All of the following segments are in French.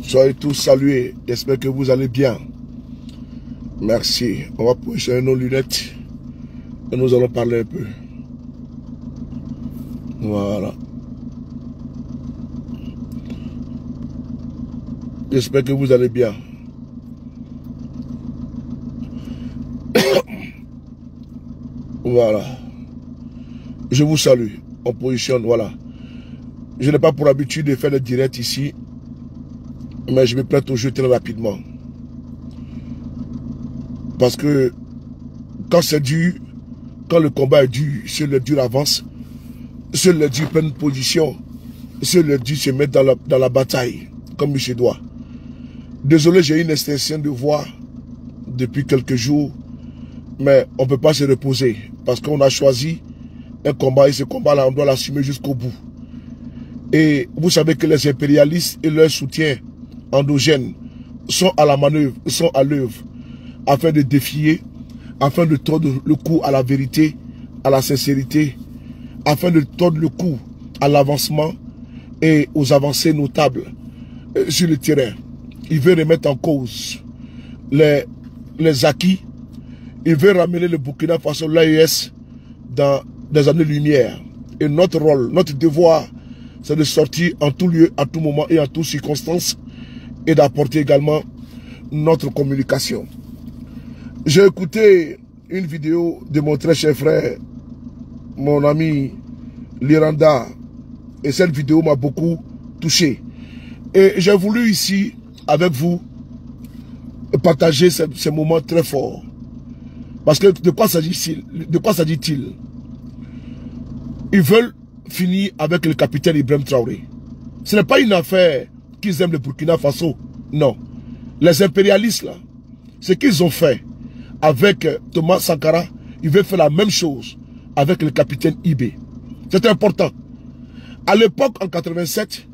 Soyez tous salués. J'espère que vous allez bien. Merci. On va positionner nos lunettes et nous allons parler un peu. Voilà. J'espère que vous allez bien. Voilà. Je vous salue. On positionne, voilà. Je n'ai pas pour habitude de faire le direct ici, mais je me prête au jeu très rapidement. Parce que quand c'est dur, quand le combat est dur, seul le dur avance, seul le dur prend une position, seul le dur se met dans la bataille, comme il se doit. Désolé, j'ai une extinction de voix depuis quelques jours, mais on ne peut pas se reposer parce qu'on a choisi un combat et ce combat-là, on doit l'assumer jusqu'au bout. Et vous savez que les impérialistes et leurs soutiens endogènes sont à la manœuvre, sont à l'œuvre afin de défier, afin de tordre le cou à la vérité, à la sincérité, afin de tordre le cou à l'avancement et aux avancées notables sur le terrain. Il veut remettre en cause les acquis. Il veut ramener le Burkina Faso, l'AES, dans des années-lumière. Et notre rôle, notre devoir, c'est de sortir en tout lieu, à tout moment et en toutes circonstances et d'apporter également notre communication. J'ai écouté une vidéo de mon très cher frère, mon ami Liranda, et cette vidéo m'a beaucoup touché. Et j'ai voulu ici, avec vous, partager ces moments très forts. Parce que de quoi s'agit-il? Ils veulent finir avec le capitaine Ibrahim Traoré. Ce n'est pas une affaire qu'ils aiment le Burkina Faso. Non. Les impérialistes, là, ce qu'ils ont fait avec Thomas Sankara, ils veulent faire la même chose avec le capitaine Ibé. C'est important. À l'époque, en 87,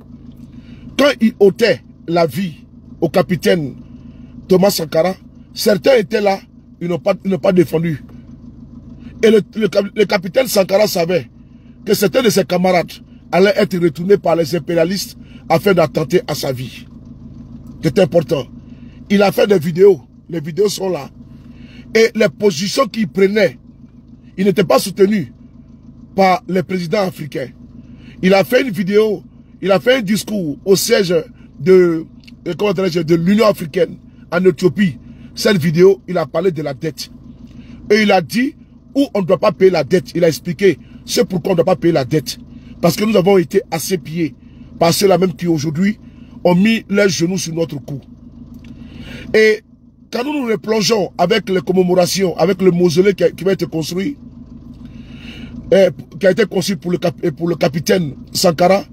quand ils ôtaient la vie au capitaine Thomas Sankara, certains étaient là, ils n'ont pas défendu. Et le capitaine Sankara savait que certains de ses camarades allaient être retournés par les impérialistes afin d'attenter à sa vie. C'est important. Il a fait des vidéos. Les vidéos sont là. Et les positions qu'il prenait, il n'était pas soutenu par les présidents africains. Il a fait une vidéo, il a fait un discours au siège de l'Union africaine en Éthiopie. Cette vidéo, il a parlé de la dette. Et il a dit où on ne doit pas payer la dette. Il a expliqué c'est pourquoi on ne doit pas payer la dette. Parce que nous avons été assépiés par ceux-là même qui aujourd'hui ont mis leurs genoux sur notre cou. Et quand nous nous replongeons avec les commémorations, avec le mausolée qui va être construit, qui a été conçu pour le capitaine Sankara,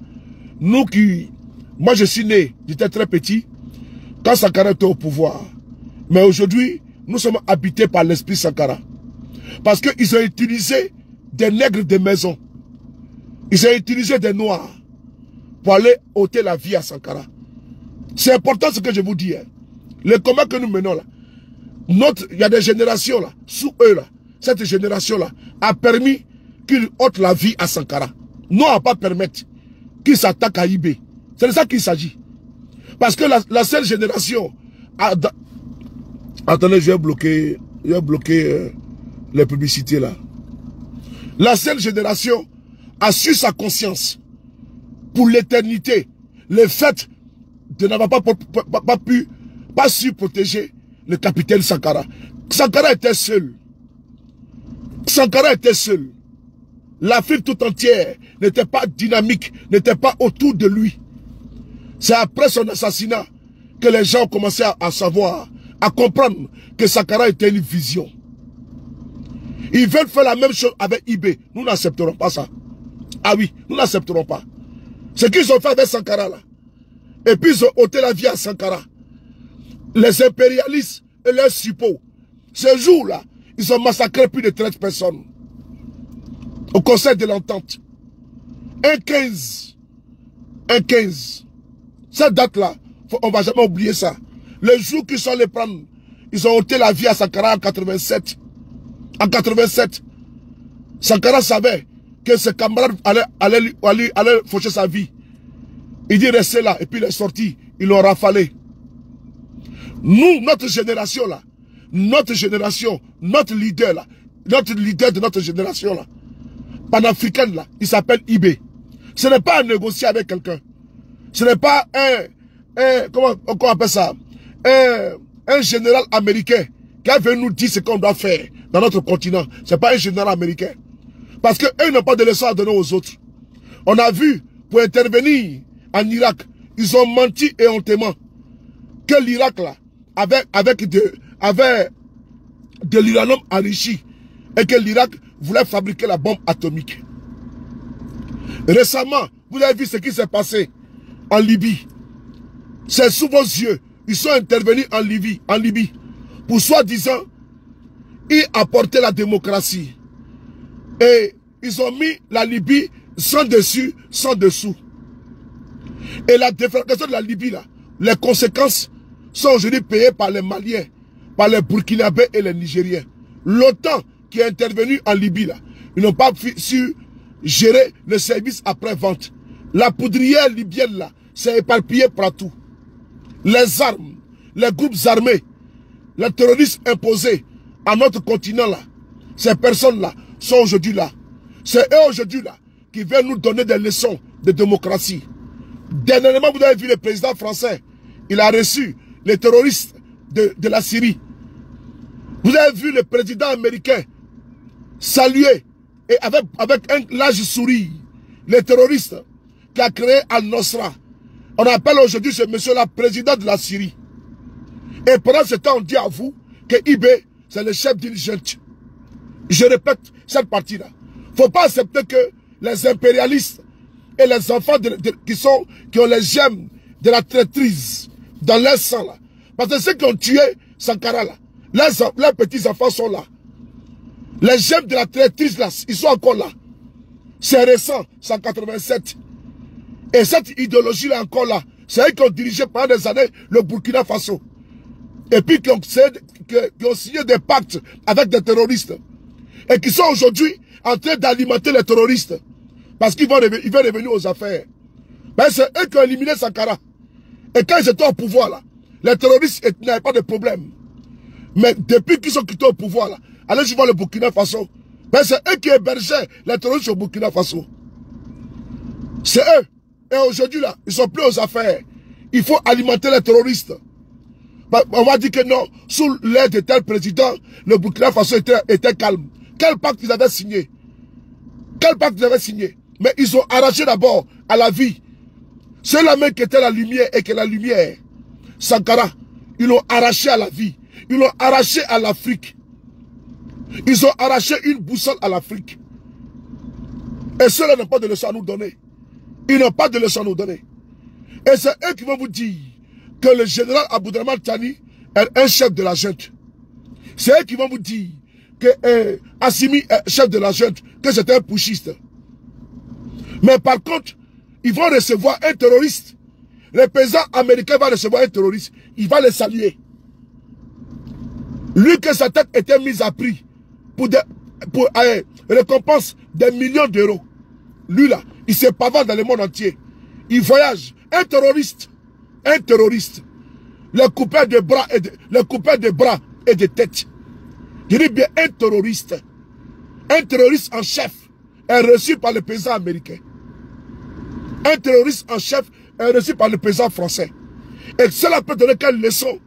moi je suis né, j'étais très petit, quand Sankara était au pouvoir. Mais aujourd'hui, nous sommes habités par l'esprit Sankara. Parce qu'ils ont utilisé des nègres de maison. Ils ont utilisé des noirs pour aller ôter la vie à Sankara. C'est important ce que je vous dis. Hein. Le combat que nous menons là, il y a des générations là, sous eux là, cette génération là a permis qu'ils ôtent la vie à Sankara. Nous, on ne va pas permettre qu'ils s'attaquent à Ibé. C'est de ça qu'il s'agit. Parce que la seule génération... Attendez, je vais bloquer les publicités là. La seule génération a su sa conscience pour l'éternité. Le fait de n'avoir pas su protéger le capitaine Sankara. Sankara était seul. Sankara était seul. L'Afrique tout entière n'était pas dynamique, n'était pas autour de lui. C'est après son assassinat que les gens ont commencé à savoir, à comprendre que Sankara était une vision. Ils veulent faire la même chose avec Ibé. Nous n'accepterons pas ça. Ah oui, nous n'accepterons pas. Ce qu'ils ont fait avec Sankara là. Et puis ils ont ôté la vie à Sankara. Les impérialistes et leurs suppôts. Ce jour-là, ils ont massacré plus de 13 personnes. Au conseil de l'entente. Un 15. Cette date-là, on ne va jamais oublier ça. Le jour qu'ils sont allés prendre, ils ont ôté la vie à Sankara en 87. En 87, Sankara savait que ses camarades allaient faucher sa vie. Il dit restez là. Et puis il est sorti. Ils l'ont rafalé. Nous, notre génération là, notre leader là, notre leader de notre génération là, panafricaine là, il s'appelle IB. Ce n'est pas à négocier avec quelqu'un. Ce n'est pas comment on appelle ça, un général américain qui a venu nous dire ce qu'on doit faire dans notre continent. Ce n'est pas un général américain. Parce qu'eux n'ont pas de leçons à donner aux autres. On a vu, pour intervenir en Irak, ils ont menti éhontément que l'Irak là, avait de l'uranium enrichi et que l'Irak voulait fabriquer la bombe atomique. Récemment, vous avez vu ce qui s'est passé en Libye. C'est sous vos yeux. Ils sont intervenus en Libye pour soi-disant y apporter la démocratie. Et ils ont mis la Libye sans dessus, sans dessous. Et la déflagration de la Libye, là, les conséquences sont aujourd'hui payées par les Maliens, par les Burkinabés et les Nigériens. L'OTAN qui est intervenu en Libye, là, ils n'ont pas su gérer le service après-vente. La poudrière libyenne, là, s'est éparpillée partout. Les armes, les groupes armés, les terroristes imposés à notre continent, là, ces personnes-là sont aujourd'hui là. C'est eux aujourd'hui là qui viennent nous donner des leçons de démocratie. Dernièrement, vous avez vu le président français, il a reçu les terroristes de la Syrie. Vous avez vu le président américain saluer et avec un large sourire les terroristes qui a créé Al-Nosra. On appelle aujourd'hui ce monsieur-là président de la Syrie. Et pendant ce temps, on dit à vous que IB, c'est le chef d'une junte. Je répète cette partie-là. Il ne faut pas accepter que les impérialistes et les enfants qui ont les gemmes de la traîtrise dans leur sang là. Parce que ceux qui ont tué Sankara là, leurs petits-enfants sont là. Les gemmes de la traîtrise là, ils sont encore là. C'est récent, 187. Et cette idéologie là encore là, c'est eux qui ont dirigé pendant des années le Burkina Faso. Et puis qui ont signé des pactes avec des terroristes. Et qui sont aujourd'hui en train d'alimenter les terroristes. Parce qu'ils vont revenir aux affaires. Ben c'est eux qui ont éliminé Sankara. Et quand ils étaient au pouvoir là, les terroristes n'avaient pas de problème. Mais depuis qu'ils sont quittés au pouvoir là, allez voir le Burkina Faso. Ben c'est eux qui hébergeaient les terroristes au Burkina Faso. C'est eux. Et aujourd'hui là, ils sont plus aux affaires. Il faut alimenter les terroristes. Ben, on va dire que non, sous l'aide de tel président, le Burkina Faso était calme. Quel pacte ils avaient signé? Quel pacte ils avaient signé? Mais ils ont arraché d'abord à la vie. Ceux-là même qui étaient la lumière et que la lumière, Sankara, ils l'ont arraché à la vie. Ils l'ont arraché à l'Afrique. Ils ont arraché une boussole à l'Afrique. Et ceux-là n'ont pas de leçon à nous donner. Ils n'ont pas de leçon à nous donner. Et c'est eux qui vont vous dire que le général Abdourahmane Tchani est un chef de la junte. C'est eux qui vont vous dire que Assimi est chef de la junte, que c'est un putschiste. Mais par contre, ils vont recevoir un terroriste. Le président américain va recevoir un terroriste. Il va le saluer. Lui que sa tête était mise à prix pour récompense des millions d'euros. Lui là, il se pavane dans le monde entier. Il voyage. Un terroriste. Le coupeur de bras et de tête. Je dis bien un terroriste. Un terroriste en chef est reçu par le président américain. Un terroriste en chef est reçu par le président français. Et cela peut donner quelle leçon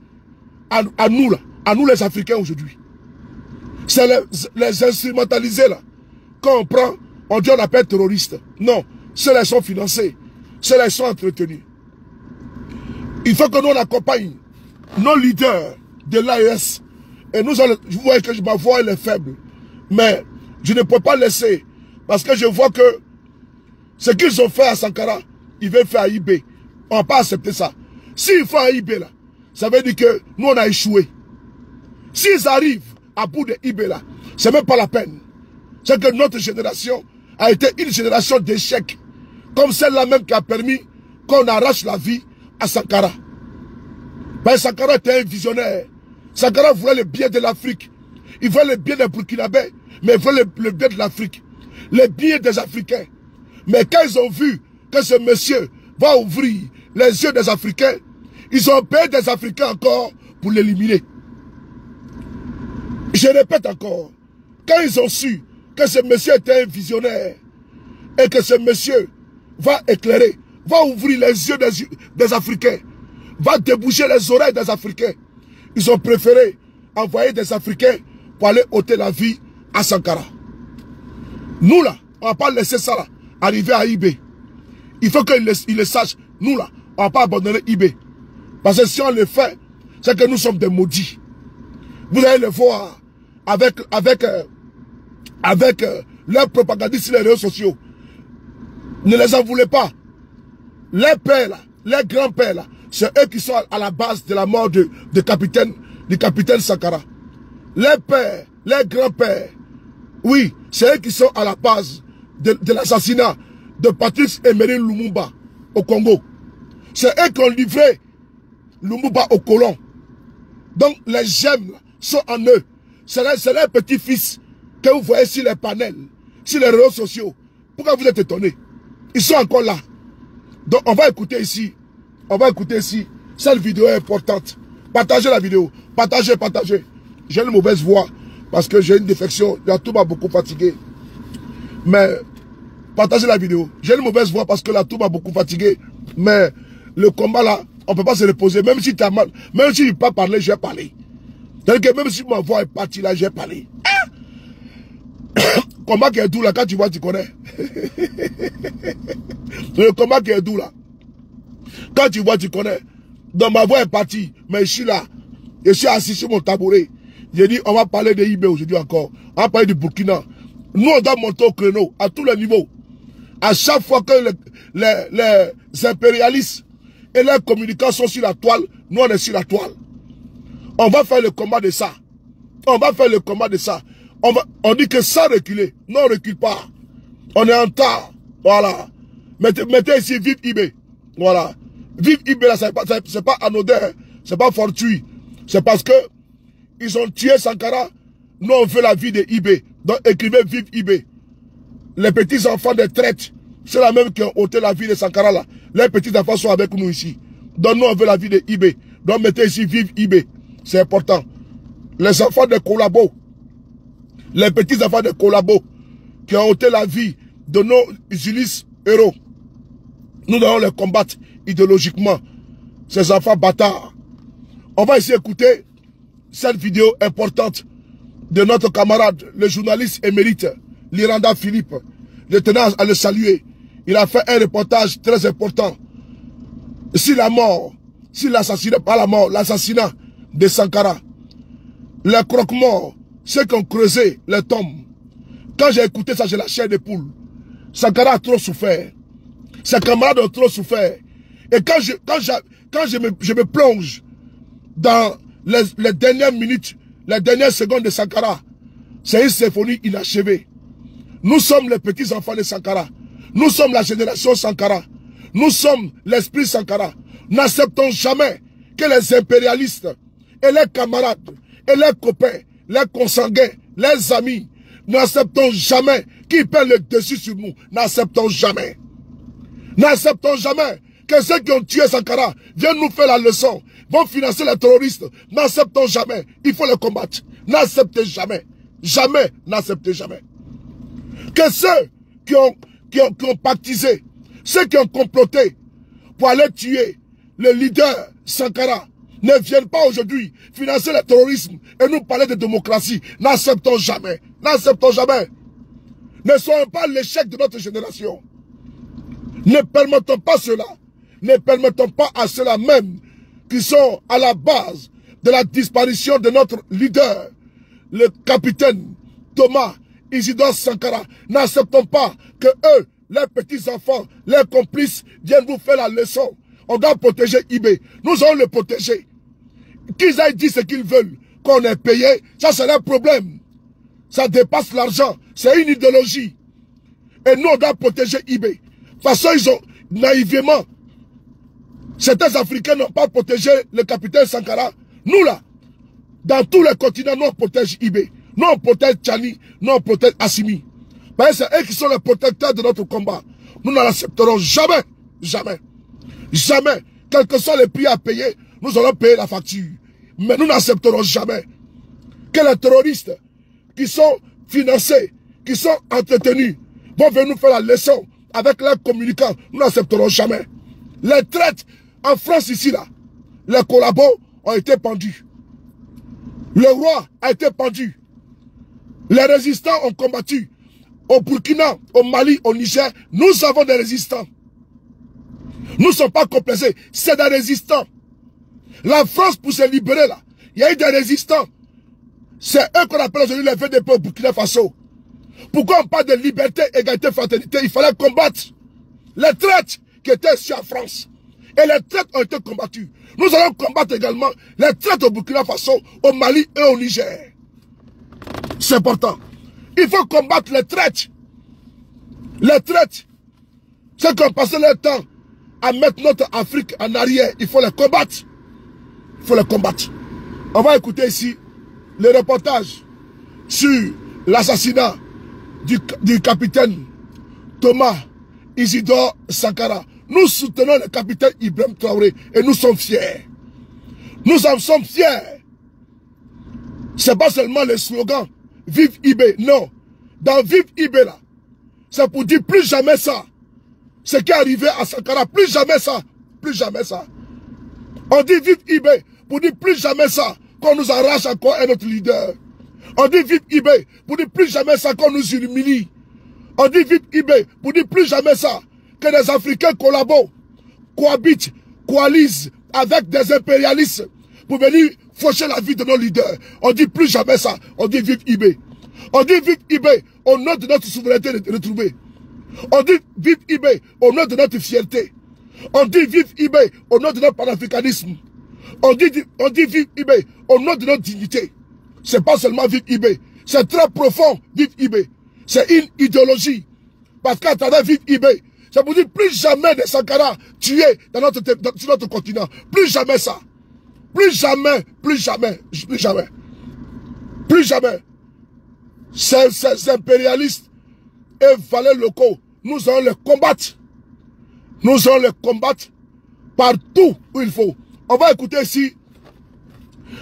à nous là, à nous les Africains aujourd'hui. C'est les instrumentalisés là. Quand on prend, on dit on appelle terroristes. Non, ceux-là sont financés. Ceux-là sont entretenus. Il faut que nous on accompagne nos leaders de l'AES. Et nous, vous voyez que ma voix elle est faible. Mais je ne peux pas laisser. Parce que je vois que ce qu'ils ont fait à Sankara, ils veulent faire à IB. On ne va pas accepter ça. S'ils font à IB là, ça veut dire que nous on a échoué. S'ils arrivent à bout de IB là, c'est même pas la peine. C'est que notre génération a été une génération d'échecs. Comme celle-là même qui a permis qu'on arrache la vie à Sankara. Ben Sankara était un visionnaire. Sankara voulait le bien de l'Afrique. Il voulait le bien des Burkinabés, mais il voulait le bien de l'Afrique. Le bien des Africains. Mais quand ils ont vu que ce monsieur va ouvrir les yeux des Africains. Ils ont payé des Africains encore pour l'éliminer. Je répète encore, quand ils ont su que ce monsieur était un visionnaire et que ce monsieur va éclairer, va ouvrir les yeux des Africains, va déboucher les oreilles des Africains, ils ont préféré envoyer des Africains pour aller ôter la vie à Sankara. Nous là, on ne va pas laisser ça là, arriver à IB. Il faut qu'ils le sachent. Nous là, on ne va pas abandonner IB. Parce que si on le fait, c'est que nous sommes des maudits. Vous allez le voir avec leurs propagandistes sur les réseaux sociaux. Ne les en voulez pas. Les pères là, les grands-pères là, c'est eux qui sont à la base de la mort du capitaine Sankara. Les pères, les grands-pères, oui, c'est eux qui sont à la base de l'assassinat de Patrice Emery Lumumba au Congo. C'est eux qui ont livré Lumumba aux colons. Donc les gemmes sont en eux. C'est les petits-fils que vous voyez sur les panels, sur les réseaux sociaux. Pourquoi vous êtes étonnés? Ils sont encore là. Donc on va écouter ici. On va écouter ici. Cette vidéo est importante. Partagez la vidéo. Partagez, partagez. J'ai une mauvaise voix parce que j'ai une défection. La toux m'a beaucoup fatigué. Mais partagez la vidéo. J'ai une mauvaise voix parce que la toux m'a beaucoup fatigué. Mais le combat là, on ne peut pas se reposer. Même si tu as mal, même si je n'ai pas parlé, j'ai parlé. C'est-à-dire que même si ma voix est partie là, j'ai parlé. Combat qui est doux là, quand tu vois, tu connais. Le combat qui est doux là. Quand tu vois, tu connais. Donc ma voix est partie. Mais je suis là. Je suis assis sur mon tabouret. J'ai dit, on va parler de IB aujourd'hui encore. On va parler du Burkina. Nous, on doit monter au créneau à tous les niveaux. À chaque fois que les impérialistes et leurs communicants sont sur la toile, nous, on est sur la toile. On va faire le combat de ça. On va faire le combat de ça. On dit que sans reculer. Non, on ne recule pas. On est en retard. Voilà. Mettez ici, vive IB. Voilà. Vive IB, là, c'est pas anodin. Hein. C'est pas fortuit. C'est parce que ils ont tué Sankara. Nous, on veut la vie de IB. Donc, écrivez vive IB. Les petits enfants des traites, c'est la même qui ont ôté la vie de Sankara là. Les petits enfants sont avec nous ici. Donc, nous, on veut la vie de IB. Donc, mettez ici vive IB. C'est important. Les enfants de collabos, les petits enfants de collabos qui ont ôté la vie de nos Ulysse héros. Nous devons les combattre idéologiquement. Ces enfants bâtards. On va essayer d'écouter cette vidéo importante de notre camarade, le journaliste émérite, Liranda Philippe. Je tenais à le saluer. Il a fait un reportage très important. Si la mort, si l'assassinat, pas la mort, l'assassinat de Sankara, les croque-morts, ceux qui ont creusé les tombes. Quand j'ai écouté ça, j'ai la chair de poule. Sankara a trop souffert. Ses camarades ont trop souffert. Et quand je me plonge dans les dernières minutes, les dernières secondes de Sankara, c'est une symphonie inachevée. Nous sommes les petits enfants de Sankara. Nous sommes la génération Sankara. Nous sommes l'esprit Sankara. N'acceptons jamais que les impérialistes et les camarades et les copains, les consanguins, les amis, n'acceptons jamais qu'ils prennent le dessus sur nous. N'acceptons jamais. N'acceptons jamais que ceux qui ont tué Sankara viennent nous faire la leçon, vont financer les terroristes. N'acceptons jamais. Il faut les combattre. N'acceptez jamais. Jamais. N'acceptez jamais. Que ceux qui ont pactisé, ceux qui ont comploté pour aller tuer le leader Sankara, ne viennent pas aujourd'hui financer le terrorisme et nous parler de démocratie. N'acceptons jamais. N'acceptons jamais. Ne soyons pas l'échec de notre génération. Ne permettons pas cela. Ne permettons pas à ceux-là même qui sont à la base de la disparition de notre leader, le capitaine Thomas Isidore Sankara. N'acceptons pas que eux, les petits-enfants, les complices, viennent vous faire la leçon. On doit protéger IB. Nous allons le protéger. Qu'ils aillent dire ce qu'ils veulent, qu'on est payé, ça c'est un problème. Ça dépasse l'argent. C'est une idéologie. Et nous, on doit protéger IB. De toute façon, ils ont naïvement, certains Africains n'ont pas protégé le capitaine Sankara. Nous là, dans tous les continents, nous on protège IB. Nous on protège Tchani, nous on protège Assimi. Parce que c'est eux qui sont les protecteurs de notre combat. Nous n'en accepterons jamais, jamais. Jamais. Quels que soient les prix à payer, nous allons payer la facture. Mais nous n'accepterons jamais que les terroristes qui sont financés, qui sont entretenus, vont venir nous faire la leçon avec leurs communicants. Nous n'accepterons jamais. Les traites en France ici, là, les collabos ont été pendus. Le roi a été pendu. Les résistants ont combattu. Au Burkina, au Mali, au Niger, nous avons des résistants. Nous ne sommes pas complaisés, c'est des résistants. La France, pour se libérer, là, il y a eu des résistants. C'est eux qu'on appelle aujourd'hui les VDP au Burkina Faso. Pourquoi on parle de liberté, égalité, fraternité? Il fallait combattre les traites qui étaient ici en France. Et les traites ont été combattues. Nous allons combattre également les traites au Burkina Faso, au Mali et au Niger. C'est important. Il faut combattre les traites. Les traites. Ceux qui ont passé leur temps à mettre notre Afrique en arrière, il faut les combattre. Il faut les combattre. On va écouter ici le reportage sur l'assassinat du capitaine Thomas Isidore Sankara. Nous soutenons le capitaine Ibrahim Traoré et nous sommes fiers. Nous en sommes fiers. Ce n'est pas seulement le slogan Vive IB. Non. Dans Vive IB là, c'est pour dire plus jamais ça. Ce qui est arrivé à Sankara, plus jamais ça. Plus jamais ça. On dit Vive IB pour dire plus jamais ça. Qu'on nous arrache encore un autre leader. On dit Vive IB pour dire plus jamais ça qu'on nous humilie. On dit Vive IB pour dire plus jamais ça. Que les Africains collaborent, cohabitent, coalisent avec des impérialistes pour venir faucher la vie de nos leaders. On dit plus jamais ça. On dit Vive IB. On dit Vive IB au nom de notre souveraineté retrouvée. On dit Vive IB au nom de notre fierté. On dit Vive IB au nom de notre panafricanisme. On dit Vive IB au nom de notre dignité. C'est pas seulement Vive IB. C'est très profond, Vive IB. C'est une idéologie. Parce qu'à travers Vive IB, ça vous dit plus jamais de Sankara tués sur notre continent. Plus jamais ça. Plus jamais, plus jamais, plus jamais. Plus jamais. Ces impérialistes et valets locaux, nous allons les combattre. Nous allons les combattre partout où il faut. On va écouter ici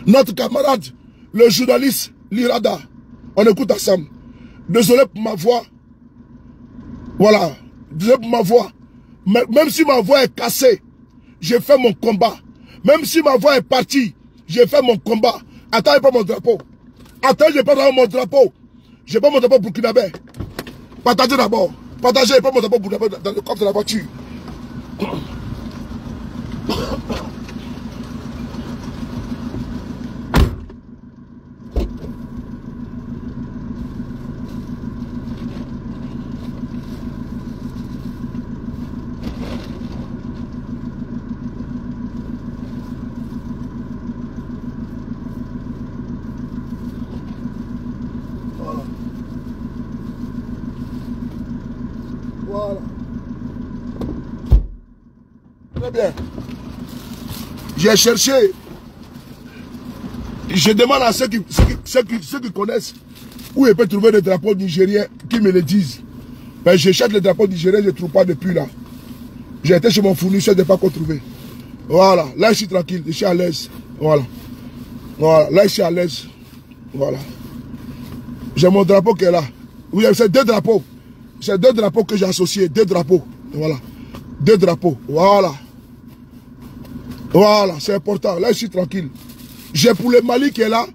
notre camarade, le journaliste Lirada. On écoute ensemble. Désolé pour ma voix. Voilà. Désolé pour ma voix. Même si ma voix est cassée, j'ai fait mon combat. Même si ma voix est partie, j'ai fait mon combat. Attends, je pas mon drapeau. Attends, je pas mon drapeau. Je pas mon drapeau burkinabé. Partagez d'abord. Partagez pas mon drapeau burkinabé dans le coffre de la voiture. Voilà. Très bien. J'ai cherché. Je demande à ceux qui connaissent où je peux trouver des drapeaux nigériens qui me le disent. Ben, je cherche les drapeaux nigériens, je ne trouve pas depuis là. J'ai été chez mon fournisseur, je n'ai pas quoi trouver. Voilà. Là, je suis tranquille, je suis à l'aise. Voilà. Voilà. Là, je suis à l'aise. Voilà. J'ai mon drapeau qui est là. Oui, c'est deux drapeaux. C'est deux drapeaux que j'ai associés. Deux drapeaux. Voilà. Deux drapeaux. Voilà. Voilà, c'est important. Là, je suis tranquille. J'ai pour le Mali qui est là.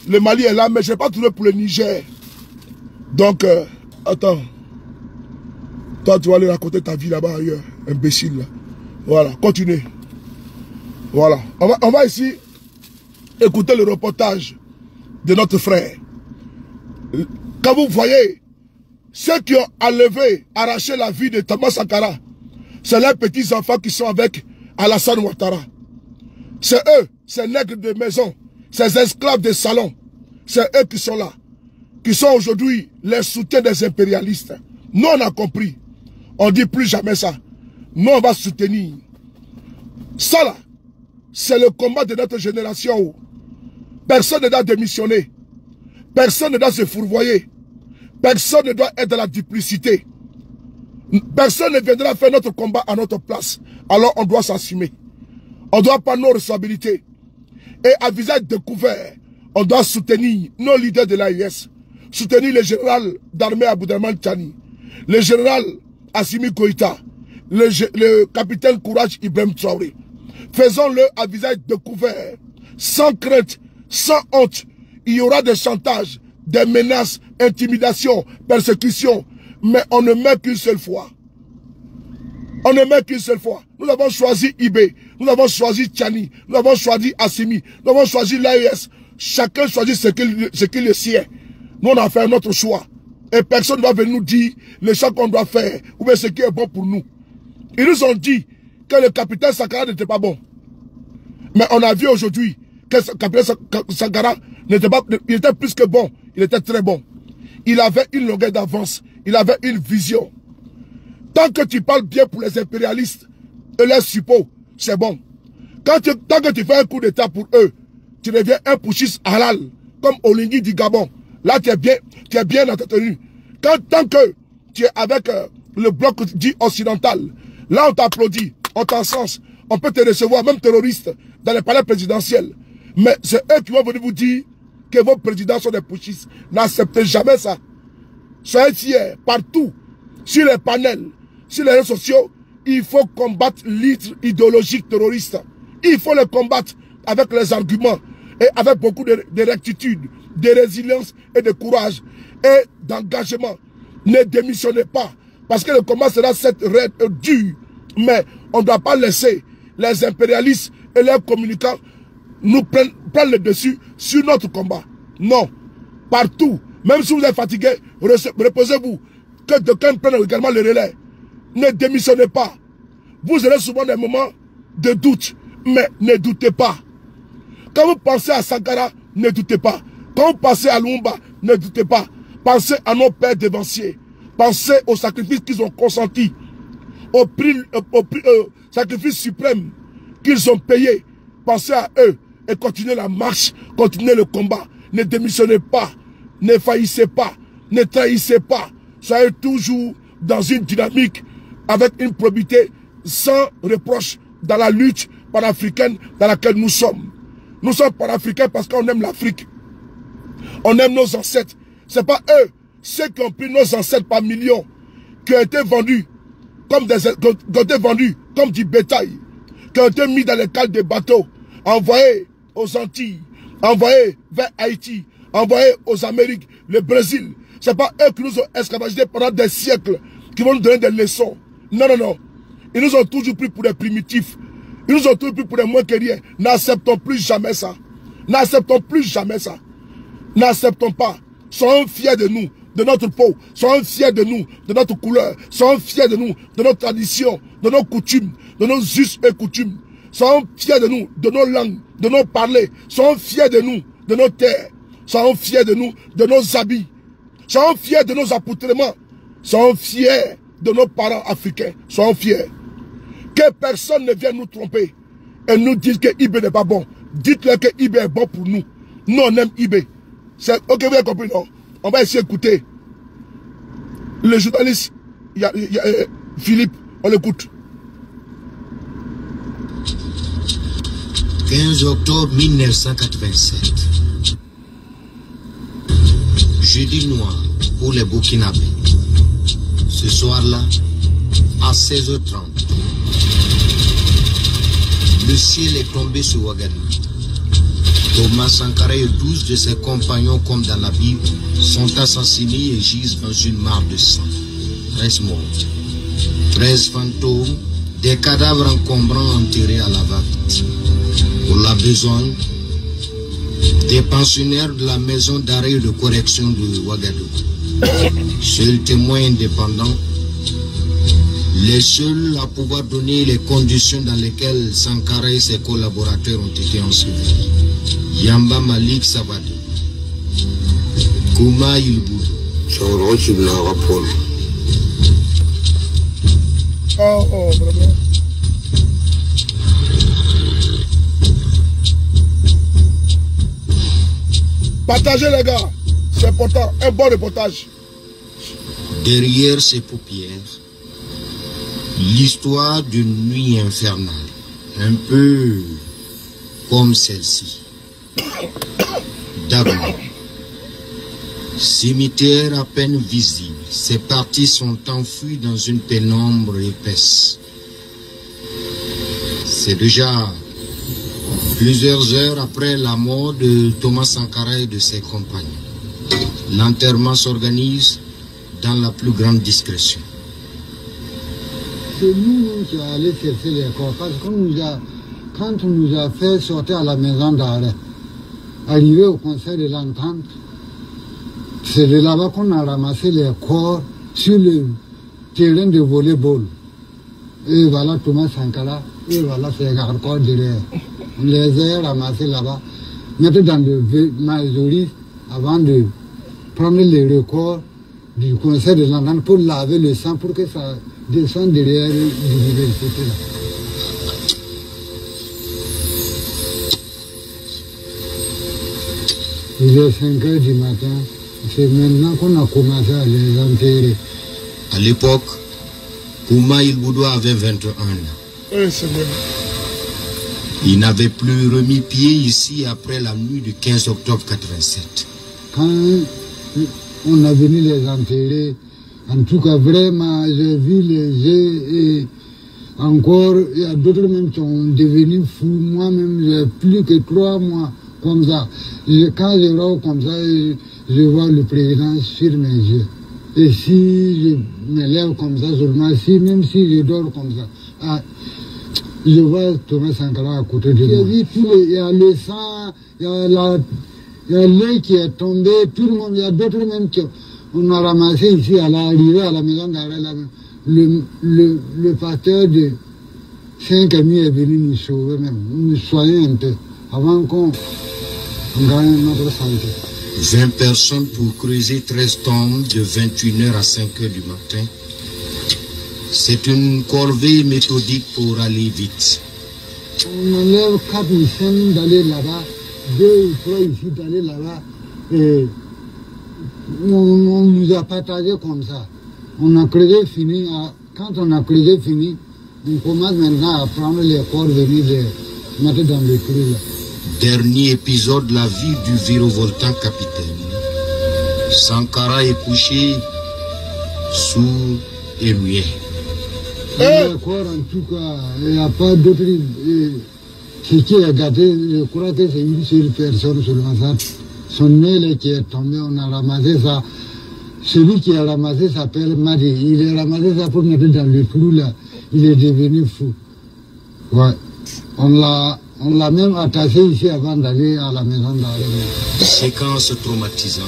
Le Mali est là, mais je n'ai pas trouvé pour le Niger. Donc, attends. Toi, tu vas aller raconter ta vie là-bas ailleurs. Imbécile. Là. Voilà, continuez. Voilà. On va ici écouter le reportage de notre frère. Quand vous voyez ceux qui ont enlevé, arraché la vie de Thomas Sankara, c'est leurs petits-enfants qui sont avec Alassane Ouattara. C'est eux, ces nègres de maison, ces esclaves de salon. C'est eux qui sont là, qui sont aujourd'hui les soutiens des impérialistes. Nous, on a compris. On dit plus jamais ça. Nous, on va soutenir. Ça, là, c'est le combat de notre génération. Personne ne doit démissionner. Personne ne doit se fourvoyer. Personne ne doit être dans la duplicité. Personne ne viendra faire notre combat à notre place. Alors on doit s'assumer. On doit prendre nos responsabilités. Et à visage découvert, on doit soutenir nos leaders de l'AIS. Soutenir le général d'armée Aboudraman Tchani. Le général Assimi Goïta. Le capitaine Courage Ibrahim Traoré. Faisons-le à visage découvert. Sans crainte, sans honte. Il y aura des chantages, des menaces, intimidations, persécutions. Mais on ne meurt qu'une seule fois. On ne meurt qu'une seule fois. Nous avons choisi Ibé. Nous avons choisi Tchani. Nous avons choisi Assimi. Nous avons choisi l'AES. Chacun choisit ce qu'il est sien. Nous, on a fait notre choix. Et personne ne va venir nous dire le choix qu'on doit faire. Ou bien ce qui est bon pour nous. Ils nous ont dit que le capitaine Sankara n'était pas bon. Mais on a vu aujourd'hui que le capitaine Sankara n'était pas, il était plus que bon. Il était très bon. Il avait une longueur d'avance. Il avait une vision. Tant que tu parles bien pour les impérialistes et les suppôts, c'est bon. Tant que tu fais un coup d'état pour eux, tu deviens un putschiste halal, comme Olingi du Gabon. Là, tu es bien dans ta tenue. Tant que tu es avec le bloc dit occidental, là, on t'applaudit, on t'encense, on peut te recevoir, même terroriste, dans les palais présidentiels. Mais c'est eux qui vont venir vous dire que vos présidents sont des putschistes. N'acceptez jamais ça. Soyez fiers, partout, sur les panels, sur les réseaux sociaux, il faut combattre l'idéologie terroriste. Il faut le combattre avec les arguments et avec beaucoup de rectitude, de résilience et de courage et d'engagement. Ne démissionnez pas, parce que le combat sera certes dur, mais on ne doit pas laisser les impérialistes et leurs communicants nous prendre le dessus sur notre combat. Non, partout, même si vous êtes fatigué, reposez-vous, que quelqu'un prenne également le relais. Ne démissionnez pas. Vous aurez souvent des moments de doute, mais ne doutez pas. Quand vous pensez à Sankara, ne doutez pas. Quand vous pensez à Lumumba, ne doutez pas. Pensez à nos pères dévanciers. Pensez aux sacrifices qu'ils ont consentis, au sacrifice suprême qu'ils ont payé. Pensez à eux et continuez la marche, continuez le combat. Ne démissionnez pas, ne faillissez pas, ne trahissez pas. Soyez toujours dans une dynamique avec une probité sans reproche dans la lutte panafricaine dans laquelle nous sommes. Nous sommes panafricains parce qu'on aime l'Afrique. On aime nos ancêtres. Ce n'est pas eux, ceux qui ont pris nos ancêtres par millions, qui ont été vendus comme du bétail, qui ont été mis dans les cales des bateaux, envoyés aux Antilles, envoyés vers Haïti, envoyés aux Amériques, le Brésil. Ce n'est pas eux qui nous ont esclavagisés pendant des siècles, qui vont nous donner des leçons. Non, non, non. Ils nous ont toujours pris pour des primitifs. Ils nous ont toujours pris pour des moins que rien. N'acceptons plus jamais ça. N'acceptons plus jamais ça. N'acceptons pas. Soyons fiers de nous, de notre peau. Soyons fiers de nous, de notre couleur. Soyons fiers de nous, de nos traditions, de nos coutumes, de nos us et coutumes. Soyons fiers de nous, de nos langues, de nos parlers. Soyons fiers de nous, de nos terres. Soyons fiers de nous, de nos habits. Soyons fiers de nos accoutrements. Soyons fiers de nos parents africains. Soyons fiers. Que personne ne vienne nous tromper et nous dise que IB n'est pas bon. Dites-leur que IB est bon pour nous. Nous, on aime IB. Ok, vous avez compris, non? On va essayer d'écouter. Le journaliste, Philippe, on l'écoute. 15 octobre 1987. Jeudi noir pour les Burkinabés. Ce soir-là, à 16h30, le ciel est tombé sur Ouagadougou. Thomas Sankara et 12 de ses compagnons, comme dans la Bible, sont assassinés et gisent dans une mare de sang. 13 morts, 13 fantômes, des cadavres encombrants enterrés à la va-vite. Pour la besogne des pensionnaires de la maison d'arrêt et de correction de Ouagadougou. Seuls témoins indépendants, les seuls à pouvoir donner les conditions dans lesquelles Sankara et ses collaborateurs ont été ensevelis. Yamba Malik Savadi, Kouma Ilbou. Oh, vraiment. Partagez les gars, c'est important, un bon reportage. Derrière ses paupières, L'histoire d'une nuit infernale, un peu comme celle-ci. D'abord, cimetière à peine visible, ces parties sont enfouies dans une pénombre épaisse. C'est déjà plusieurs heures après la mort de Thomas Sankara et de ses compagnons. L'enterrement s'organise dans la plus grande discrétion. C'est nous qui allons aller chercher les corps parce que quand on nous a fait sortir à la maison d'arrêt, arriver au conseil de l'entente, c'est de là-bas qu'on a ramassé les corps sur le terrain de volleyball. Et voilà Thomas Sankara, et voilà ses corps derrière. On les a ramassés là-bas, mettre dans le maïsoris avant de prendre les records du conseil de l'entente pour laver le sang pour que ça descende derrière l'université là. Il est 5 h du matin, c'est maintenant qu'on a commencé à les enterrer. À l'époque, Kouma Ilboudoua avait 21 ans. Oui, c'est bien. Il n'avait plus remis pied ici après la nuit du 15 octobre 87. Quand on a venu les enterrer, en tout cas vraiment, j'ai vu les jeux et encore, il y a d'autres même qui sont devenus fous. Moi-même, j'ai plus que 3 mois comme ça. Quand je vois comme ça, je vois le président sur mes yeux. Et si je me lève comme ça seulement, même si je dors comme ça, je vois Thomas Sankara à côté de moi. Il y a le sang, il y a l'œil qui est tombé, tout le monde, il y a d'autres même qui on a ramassé ici à l'arrivée à la maison d'arrêt. Le pasteur de Saint-Camille est venu nous sauver même, nous soigner un peu, avant qu'on gagne notre santé. 20 personnes pour creuser 13 tombes de 21 h à 5 h du matin. C'est une corvée méthodique pour aller vite. On enlève 4 ou 5 d'aller là-bas, 2 ou 3 ici d'aller là-bas. Et on nous a partagé comme ça. On a creusé fini. Quand on a creusé fini, on commence maintenant à prendre les corps, venir les mettre dans le creux là. Dernier épisode de la vie du virevoltant capitaine. Sankara est couché, sourd et muet. Les corps, en tout cas, il n'y a pas d'autre. Ce qui est gâté, je crois que c'est une seule personne seulement ça. Son nez qui est tombé, on a ramassé ça. Celui qui a ramassé s'appelle Madi. Il a ramassé ça pour mettre dans le trou là. Il est devenu fou. Ouais. On l'a même attaché ici avant d'aller à la maison d'arrêt. Séquence traumatisante.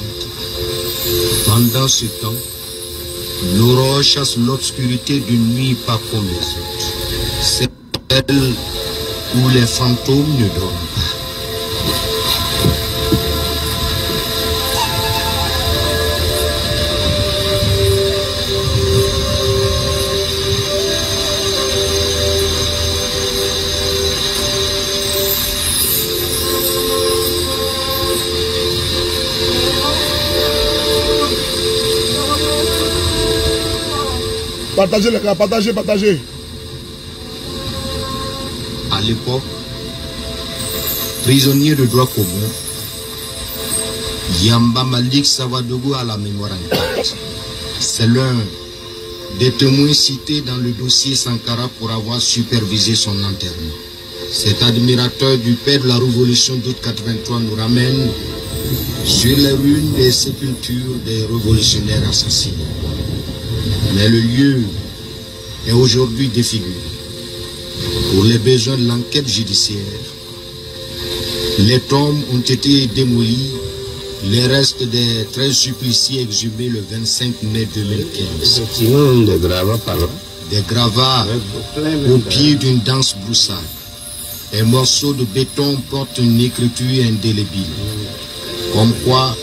Pendant ce temps, l'aurore chasse l'obscurité d'une nuit pas comme les autres. C'est celle où les fantômes ne dorment pas. Partagez les gars, partagez. À l'époque, prisonnier de droit commun, Yamba Malik Savadougou a la mémoire intacte. C'est l'un des témoins cités dans le dossier Sankara pour avoir supervisé son enterrement. Cet admirateur du père de la révolution d'août 83 nous ramène sur les ruines des sépultures des révolutionnaires assassinés. Mais le lieu est aujourd'hui défiguré. Pour les besoins de l'enquête judiciaire, les tombes ont été démolies, les restes des 13 suppliciés exhumés le 25 mai 2015. Des gravats par là. Des gravats au pied d'une dense broussade. Un morceau de béton porte une écriture indélébile. Comme quoi,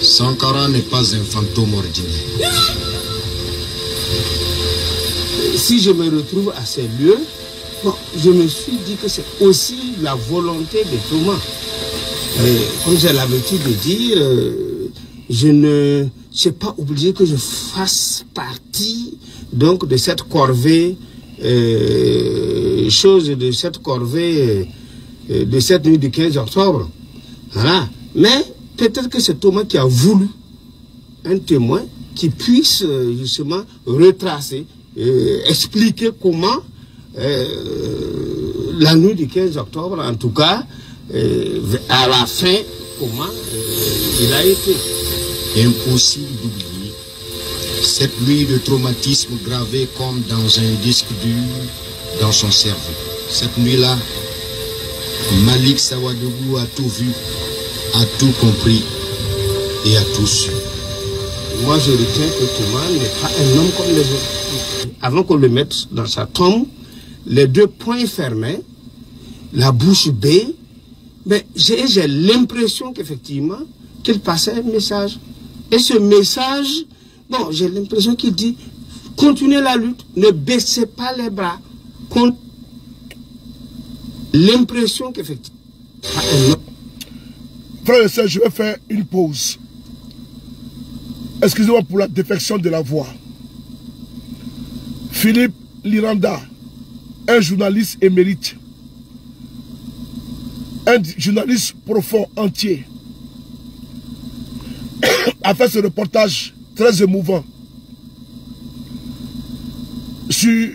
Sankara n'est pas un fantôme ordinaire. Si je me retrouve à ces lieux, bon, je me suis dit que c'est aussi la volonté de Thomas. Comme j'ai l'habitude de dire, je ne c'est pas obligé que je fasse partie donc de cette corvée, de cette corvée de cette nuit du 15 octobre. Voilà. Mais peut-être que c'est Thomas qui a voulu un témoin qui puisse justement retracer, expliquer comment la nuit du 15 octobre, en tout cas, à la fin, comment il a été. Impossible d'oublier cette nuit de traumatisme gravé comme dans un disque dur dans son cerveau. Cette nuit-là, Malik Sawadougou a tout vu, a tout compris et a tout su. Moi, je retiens que Thomas n'est pas un homme comme les autres. Avant qu'on le mette dans sa tombe, les deux poings fermés, la bouche bée, mais j'ai l'impression qu'effectivement, qu'il passait un message. Et ce message, bon, j'ai l'impression qu'il dit, continuez la lutte, ne baissez pas les bras. L'impression qu'effectivement... Frères et sœurs, je vais faire une pause. Excusez-moi pour la défection de la voix. Philippe Liranda, un journaliste émérite, un journaliste profond, entier, a fait ce reportage très émouvant sur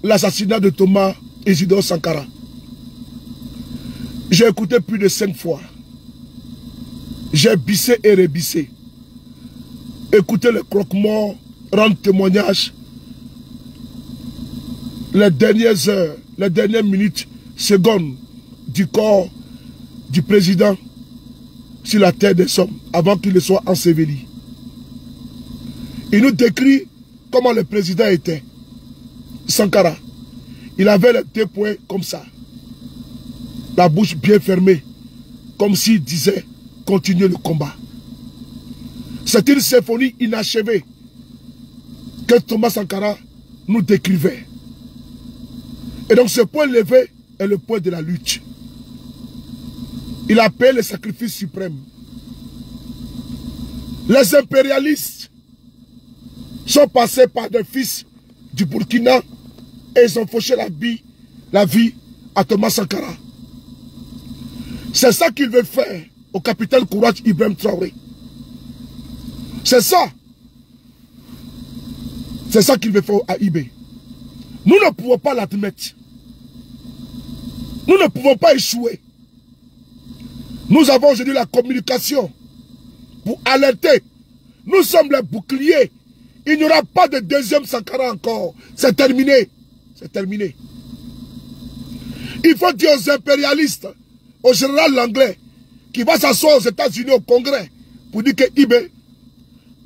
l'assassinat de Thomas Isidore Sankara. J'ai écouté plus de 5 fois. J'ai bissé et rebissé. Écoutez le croque-mort, rendre témoignage. Les dernières heures, les dernières minutes, secondes du corps du président sur la terre des hommes avant qu'il ne soit enseveli. Il nous décrit comment le président était. Sankara. Il avait les 2 poings comme ça. La bouche bien fermée. Comme s'il disait, continuez le combat. C'est une symphonie inachevée que Thomas Sankara nous décrivait. Et donc ce point levé est le point de la lutte. Il a payé le sacrifice suprême. Les impérialistes sont passés par des fils du Burkina et ils ont fauché la vie à Thomas Sankara. C'est ça qu'il veut faire au capitaine Courage Ibrahim Traoré. C'est ça. C'est ça qu'il veut faire à Ibé. Nous ne pouvons pas l'admettre. Nous ne pouvons pas échouer. Nous avons aujourd'hui la communication pour alerter. Nous sommes les boucliers. Il n'y aura pas de deuxième Sankara encore. C'est terminé. C'est terminé. Il faut dire aux impérialistes, au général Langlais, qui va s'asseoir aux États-Unis au Congrès, pour dire que Ibé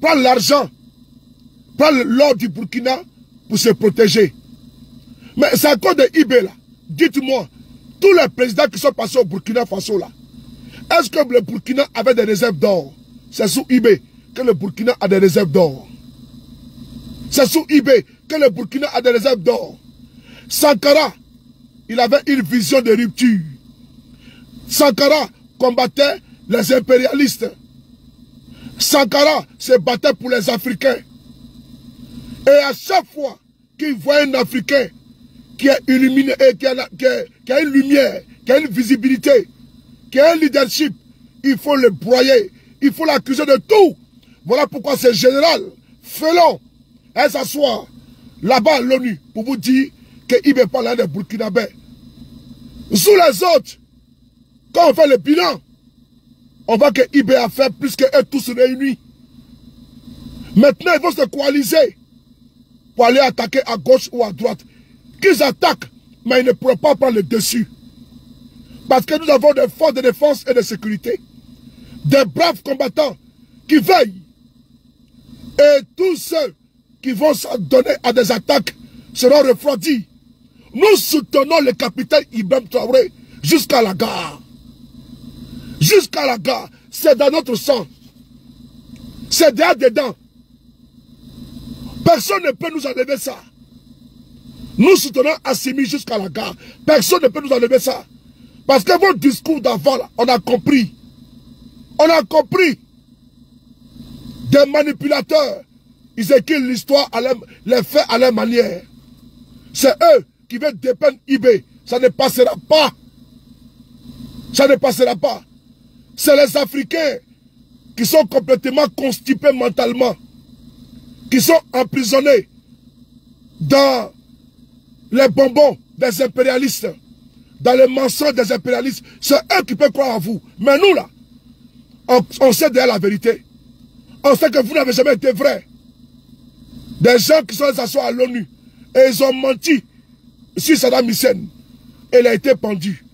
prend l'argent, prend l'or du Burkina pour se protéger. Mais c'est encore de Ibé là. Dites-moi, tous les présidents qui sont passés au Burkina Faso là, est-ce que le Burkina avait des réserves d'or? C'est sous Ibé que le Burkina a des réserves d'or. C'est sous Ibé que le Burkina a des réserves d'or. Sankara, il avait une vision de rupture. Sankara combattait les impérialistes. Sankara se battait pour les Africains. Et à chaque fois qu'il voit un Africain qui est illuminé, qui a une lumière, qui a une visibilité, qui a un leadership, il faut le broyer, il faut l'accuser de tout. Voilà pourquoi ce général Felon est s'asseoir là-bas à l'ONU pour vous dire qu'il n'est pas l'un des Burkinabés. Sous les autres, quand on fait le bilan, on voit que Ibé a fait plus qu'eux tous réunis. Maintenant, ils vont se coaliser pour aller attaquer à gauche ou à droite. Qu'ils attaquent, mais ils ne pourront pas prendre le dessus. Parce que nous avons des forces de défense et de sécurité. Des braves combattants qui veillent. Et tous ceux qui vont se donner à des attaques seront refroidis. Nous soutenons le capitaine Ibrahim Traoré jusqu'à la gare. Jusqu'à la gare. C'est dans notre sang. C'est derrière dedans. Personne ne peut nous enlever ça. Nous soutenons Assimi jusqu'à la gare. Personne ne peut nous enlever ça. Parce que votre discours d'avant, on a compris. On a compris. Des manipulateurs. Ils écrivent l'histoire, les faits à leur manière. C'est eux qui veulent dépeindre IB. Ça ne passera pas. Ça ne passera pas. C'est les Africains qui sont complètement constipés mentalement, qui sont emprisonnés dans les bonbons des impérialistes, dans les mensonges des impérialistes. C'est eux qui peuvent croire en vous. Mais nous, là, on sait derrière la vérité. On sait que vous n'avez jamais été vrai. Des gens qui sont assis à l'ONU et ils ont menti sur Saddam Hussein et il a été pendu.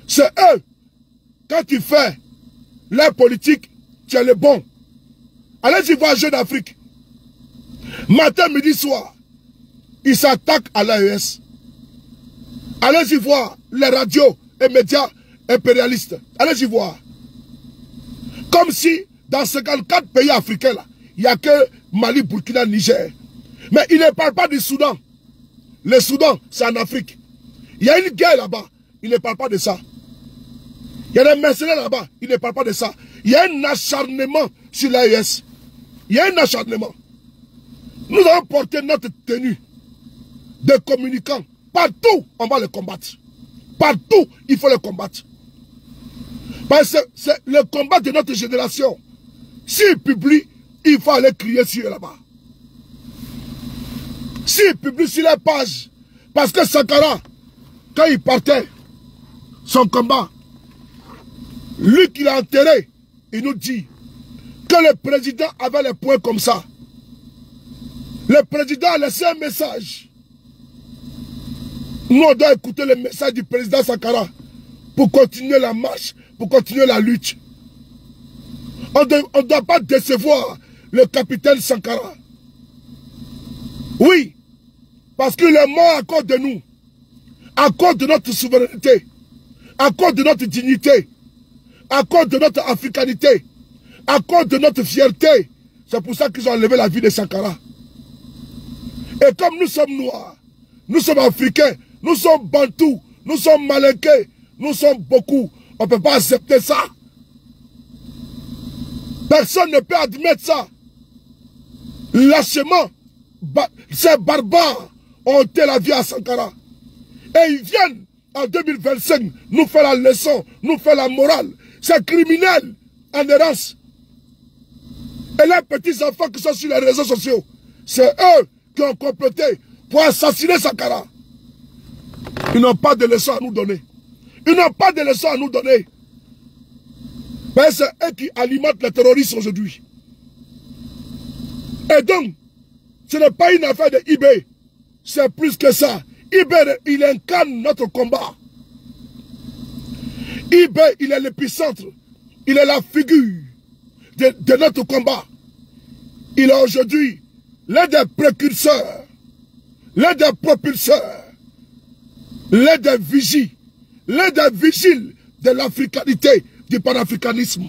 C'est eux. Quand tu fais leur politique, tu es le bon. Allez-y voir Jeune Afrique. Matin, midi, soir, ils s'attaquent à l'AES. Allez-y voir les radios et médias impérialistes. Allez-y voir. Comme si dans 54 pays africains, là, il n'y a que Mali, Burkina, Niger. Mais ils ne parlent pas du Soudan. Le Soudan, c'est en Afrique. Il y a une guerre là-bas. Ils ne parlent pas de ça. Il y a des mercenaires là-bas. Ils ne parlent pas de ça. Il y a un acharnement sur l'AES. Il y a un acharnement. Nous avons porté notre tenue de communicants. Partout, on va le combattre. Partout, il faut le combattre. Parce que c'est le combat de notre génération. S'ils publient, il faut aller crier sur eux là-bas. S'ils publient sur les pages, parce que Sankara, quand il partait, son combat, lui qui l'a enterré, il nous dit que le président avait les points comme ça. Le président a laissé un message. Nous, on doit écouter le message du président Sankara pour continuer la marche, pour continuer la lutte. On ne doit pas décevoir le capitaine Sankara. Oui, parce qu'il est mort à cause de nous, à cause de notre souveraineté, à cause de notre dignité, à cause de notre africanité, à cause de notre fierté. C'est pour ça qu'ils ont enlevé la vie de Sankara. Et comme nous sommes noirs, nous sommes africains, nous sommes bantous, nous sommes malinqués, nous sommes beaucoup, on ne peut pas accepter ça. Personne ne peut admettre ça. Lâchement, ces barbares ont ôté la vie à Sankara. Et ils viennent en 2025 nous faire la leçon, nous faire la morale. Ces criminels en errance. Et les petits enfants qui sont sur les réseaux sociaux, c'est eux qui ont comploté pour assassiner Sankara. Ils n'ont pas de leçon à nous donner. Ils n'ont pas de leçon à nous donner. Mais c'est eux qui alimentent le terrorisme aujourd'hui. Et donc, ce n'est pas une affaire de IB. C'est plus que ça. IB, il incarne notre combat. IB, il est l'épicentre. Il est la figure de notre combat. Il est aujourd'hui l'un des précurseurs, l'un des propulseurs, l'un des vigiles, l'un des vigiles de l'africanité, du panafricanisme.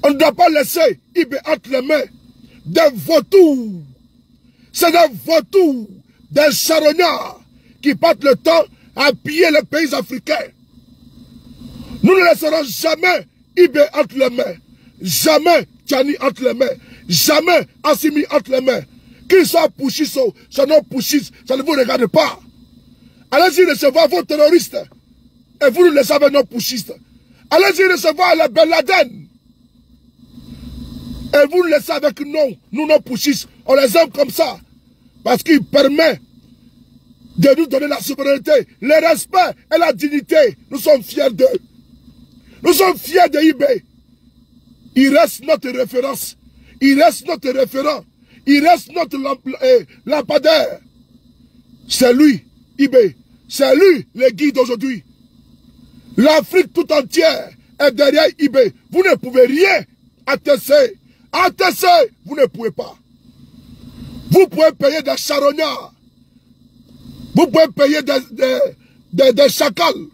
On ne doit pas laisser IB entre les mains des vautours. C'est des vautours, des charognards qui passent le temps à piller les pays africains. Nous ne laisserons jamais IB entre les mains. Jamais Tchani entre les mains. Jamais Assimi entre les mains. Qu'ils soient Pouchis ou non Pouchis, ça ne vous regarde pas. Allez-y recevoir vos terroristes. Et vous ne laissez avec nos pouchistes. Allez-y recevoir les Ben Laden. Et vous ne laissez avec nous nos pouchistes. On les aime comme ça. Parce qu'il permet de nous donner la souveraineté, le respect et la dignité. Nous sommes fiers d'eux. Nous sommes fiers de IB. Il reste notre référence. Il reste notre référent. Il reste notre lampadaire. C'est lui, IB. C'est lui, le guide d'aujourd'hui. L'Afrique tout entière est derrière IB. Vous ne pouvez rien attester. Attester, vous ne pouvez pas. Vous pouvez payer des charognards. Vous pouvez payer des chacals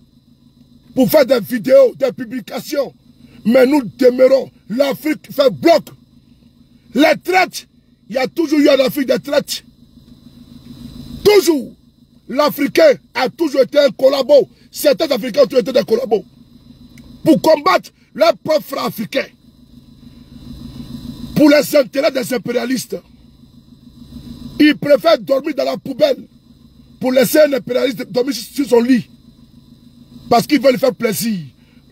pour faire des vidéos, des publications. Mais nous demeurons. L'Afrique fait bloc. Les traites, il y a toujours eu en Afrique des traites. Toujours. L'Africain a toujours été un collabo. Certains Africains ont toujours été des collabos. Pour combattre leurs propres frères africains. pour les intérêts des impérialistes. Ils préfèrent dormir dans la poubelle pour laisser un impérialiste dormir sur son lit. Parce qu'ils veulent faire plaisir.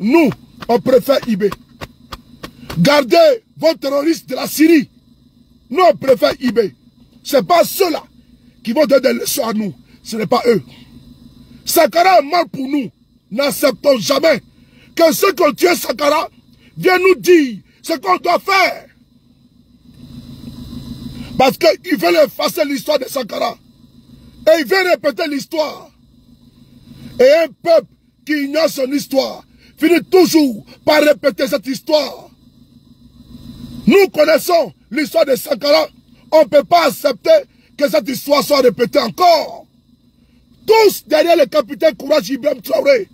Nous, on préfère IB. Gardez vos terroristes de la Syrie. Nous, on préfère IB. Ce n'est pas ceux-là qui vont donner des leçons à nous. Ce n'est pas eux. Sankara est mort pour nous. N'acceptons jamais que ceux qui ont tué Sankara viennent nous dire ce qu'on doit faire. Parce qu'ils veulent effacer l'histoire de Sankara. Et ils veulent répéter l'histoire. Et un peuple qui ignore son histoire finit toujours par répéter cette histoire. Nous connaissons l'histoire de Sankara. On ne peut pas accepter que cette histoire soit répétée encore. Tous derrière le capitaine Courage Ibrahim Traoré.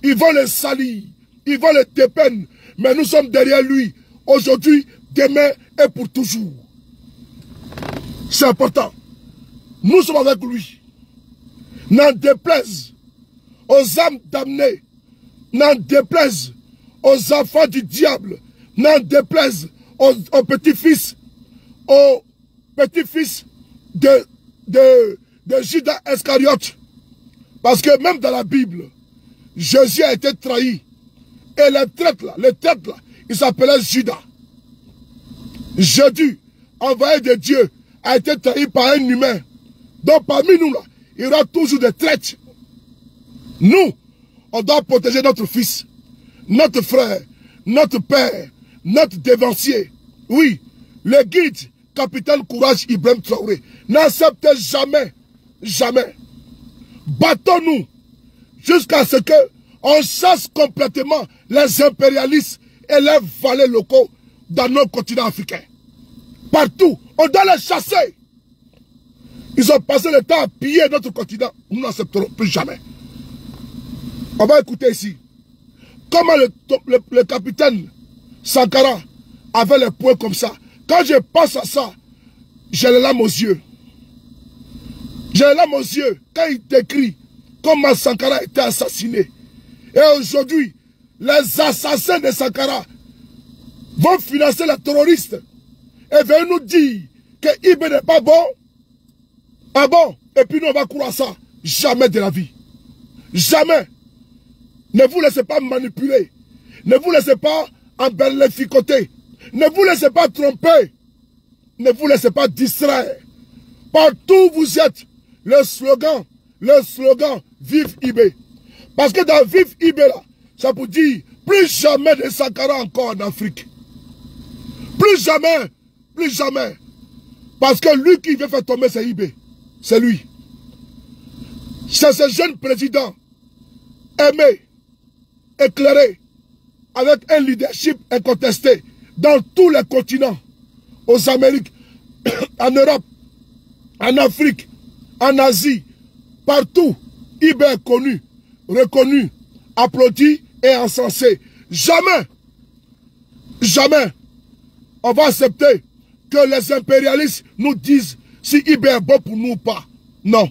Ils vont le salir. Ils vont le dépeindre. Mais nous sommes derrière lui. Aujourd'hui, demain et pour toujours. C'est important. Nous sommes avec lui. N'en déplaise aux âmes damnées. N'en déplaise aux enfants du diable. N'en déplaise aux petits-fils. Aux petits-fils de Judas Iscariote. Parce que même dans la Bible, Jésus a été trahi. Et le traître là, il s'appelait Judas. Jésus, envoyé de Dieu, a été trahi par un humain. Donc parmi nous, là, il y aura toujours des traîtres. Nous, on doit protéger notre fils, notre frère, notre père, notre dévancier. Oui, le guide, capitaine Courage Ibrahim Traoré. N'acceptez jamais, jamais. Battons-nous jusqu'à ce que on chasse complètement les impérialistes et les valets locaux dans nos continents africains. Partout, on doit les chasser. Ils ont passé le temps à piller notre continent. Nous n'accepterons plus jamais. On va écouter ici. Comment le capitaine Sankara avait les poings comme ça. Quand je pense à ça, j'ai les larmes aux yeux. J'ai les larmes aux yeux quand il décrit comment Sankara a été assassiné. Et aujourd'hui, les assassins de Sankara vont financer les terroristes et viennent nous dire que Ibé n'est pas bon. Ah bon? Et puis nous on va croire à ça. Jamais de la vie. Jamais. Ne vous laissez pas manipuler. Ne vous laissez pas embellificoter. Ne vous laissez pas tromper. Ne vous laissez pas distraire. Partout où vous êtes, le slogan, vive Ibé. Parce que dans vive Ibé là, ça vous dit plus jamais de Sankara encore en Afrique. Plus jamais, plus jamais. Parce que lui qui veut faire tomber c'est Ibé. C'est lui. C'est ce jeune président aimé, éclairé, avec un leadership incontesté dans tous les continents, aux Amériques, en Europe, en Afrique, en Asie, partout. Ibé est connu, reconnu, applaudi et encensé. Jamais, jamais, on va accepter que les impérialistes nous disent si Ibé est bon pour nous ou pas. Non.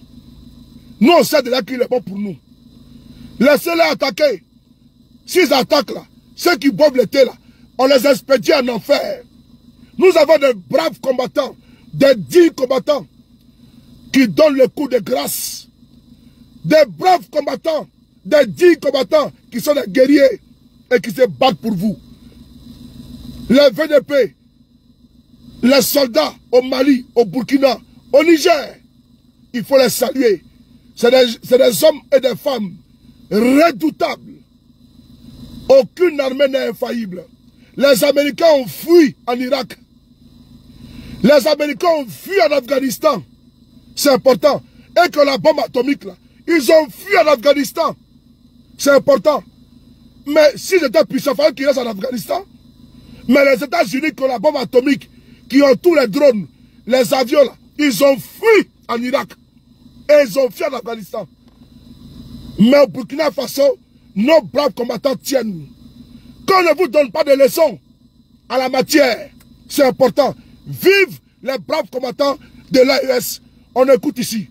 Nous, on sait déjà qu'il est bon pour nous. Laissez-les attaquer. S'ils attaquent là, ceux qui boivent le thé là, on les expédie en enfer. Nous avons des braves combattants, des 10 combattants qui donnent le coup de grâce. Des braves combattants, des 10 combattants qui sont des guerriers et qui se battent pour vous. Les VDP, les soldats au Mali, au Burkina, au Niger, il faut les saluer. C'est des hommes et des femmes redoutables. Aucune armée n'est infaillible. Les Américains ont fui en Irak. Les Américains ont fui en Afghanistan. C'est important. Et que la bombe atomique, là, ils ont fui en Afghanistan. C'est important. Mais si j'étais puissant, il fallait qu'ils restent en Afghanistan. Mais les États-Unis qui ont la bombe atomique, qui ont tous les drones, les avions, là, ils ont fui en Irak. Et ils ont fui en Afghanistan. Mais au Burkina Faso, nos braves combattants tiennent. Qu'on ne vous donne pas de leçons à la matière, c'est important. Vive les braves combattants de l'AES. On écoute ici.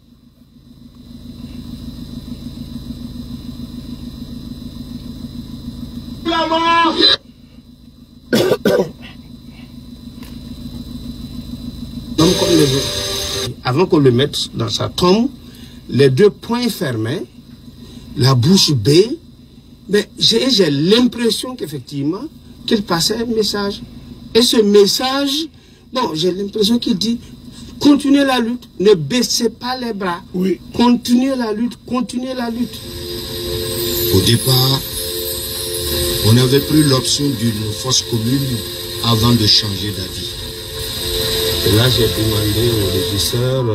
Avant qu'on le mette dans sa tombe, les deux poings fermés, la bouche bée, mais j'ai l'impression qu'effectivement, qu'il passait un message. Et ce message, bon, j'ai l'impression qu'il dit, continuez la lutte, ne baissez pas les bras. Oui. Continuez la lutte, continuez la lutte. Au départ, on n'avait plus l'option d'une fosse commune avant de changer d'avis. Et là, j'ai demandé au régisseur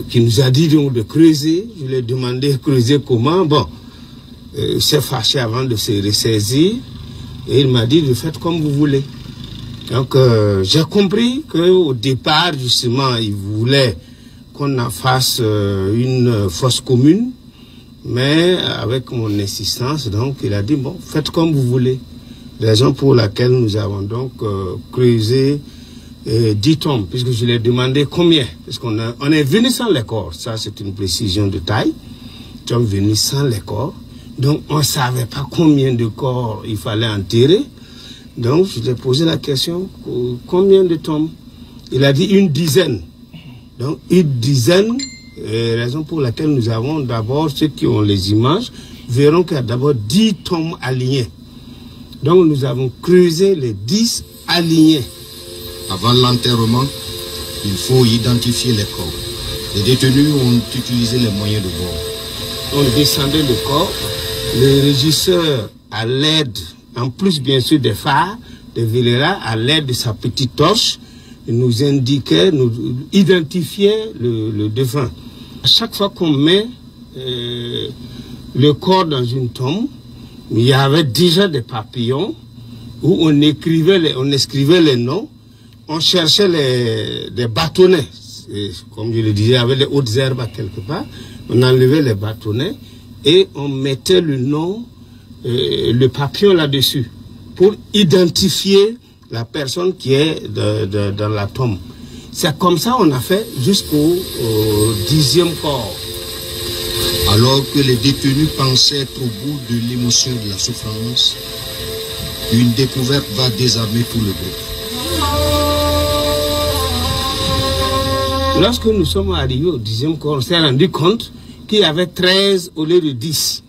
qui nous a dit donc de creuser. Je lui ai demandé de creuser comment. Bon, il s'est fâché avant de se ressaisir. Et il m'a dit de faire comme vous voulez. Donc, j'ai compris qu'au départ, justement, il voulait qu'on en fasse une fosse commune. Mais avec mon insistance, donc, il a dit, bon, faites comme vous voulez. Raison pour laquelle nous avons donc creusé 10 tombes, puisque je lui ai demandé combien. Parce qu'on est venu sans les corps. Ça, c'est une précision de taille. Nous sommes venus sans les corps. Donc, on ne savait pas combien de corps il fallait enterrer. Donc, je lui ai posé la question, combien de tombes? Il a dit une dizaine. Donc, une dizaine, raison pour laquelle nous avons d'abord, ceux qui ont les images, verront qu'il y a d'abord 10 tombes alignées. Donc, nous avons creusé les 10 alignés. Avant l'enterrement, il faut identifier les corps. Les détenus ont utilisé les moyens de bord. On descendait le corps. Le régisseur, à l'aide, en plus bien sûr des phares, de Vélera, à l'aide de sa petite torche, nous indiquait, nous identifiait le défunt. À chaque fois qu'on met le corps dans une tombe, il y avait déjà des papillons où on écrivait les noms, on cherchait des bâtonnets, comme je le disais, avec les hautes herbes à quelque part, on enlevait les bâtonnets et on mettait le nom, le papillon là-dessus, pour identifier la personne qui est dans la tombe. C'est comme ça qu'on a fait jusqu'au 10e corps. Alors que les détenus pensaient être au bout de l'émotion de la souffrance, une découverte va désarmer tout le groupe. Lorsque nous sommes arrivés au 10e corps, on s'est rendu compte qu'il y avait 13 au lieu de 10.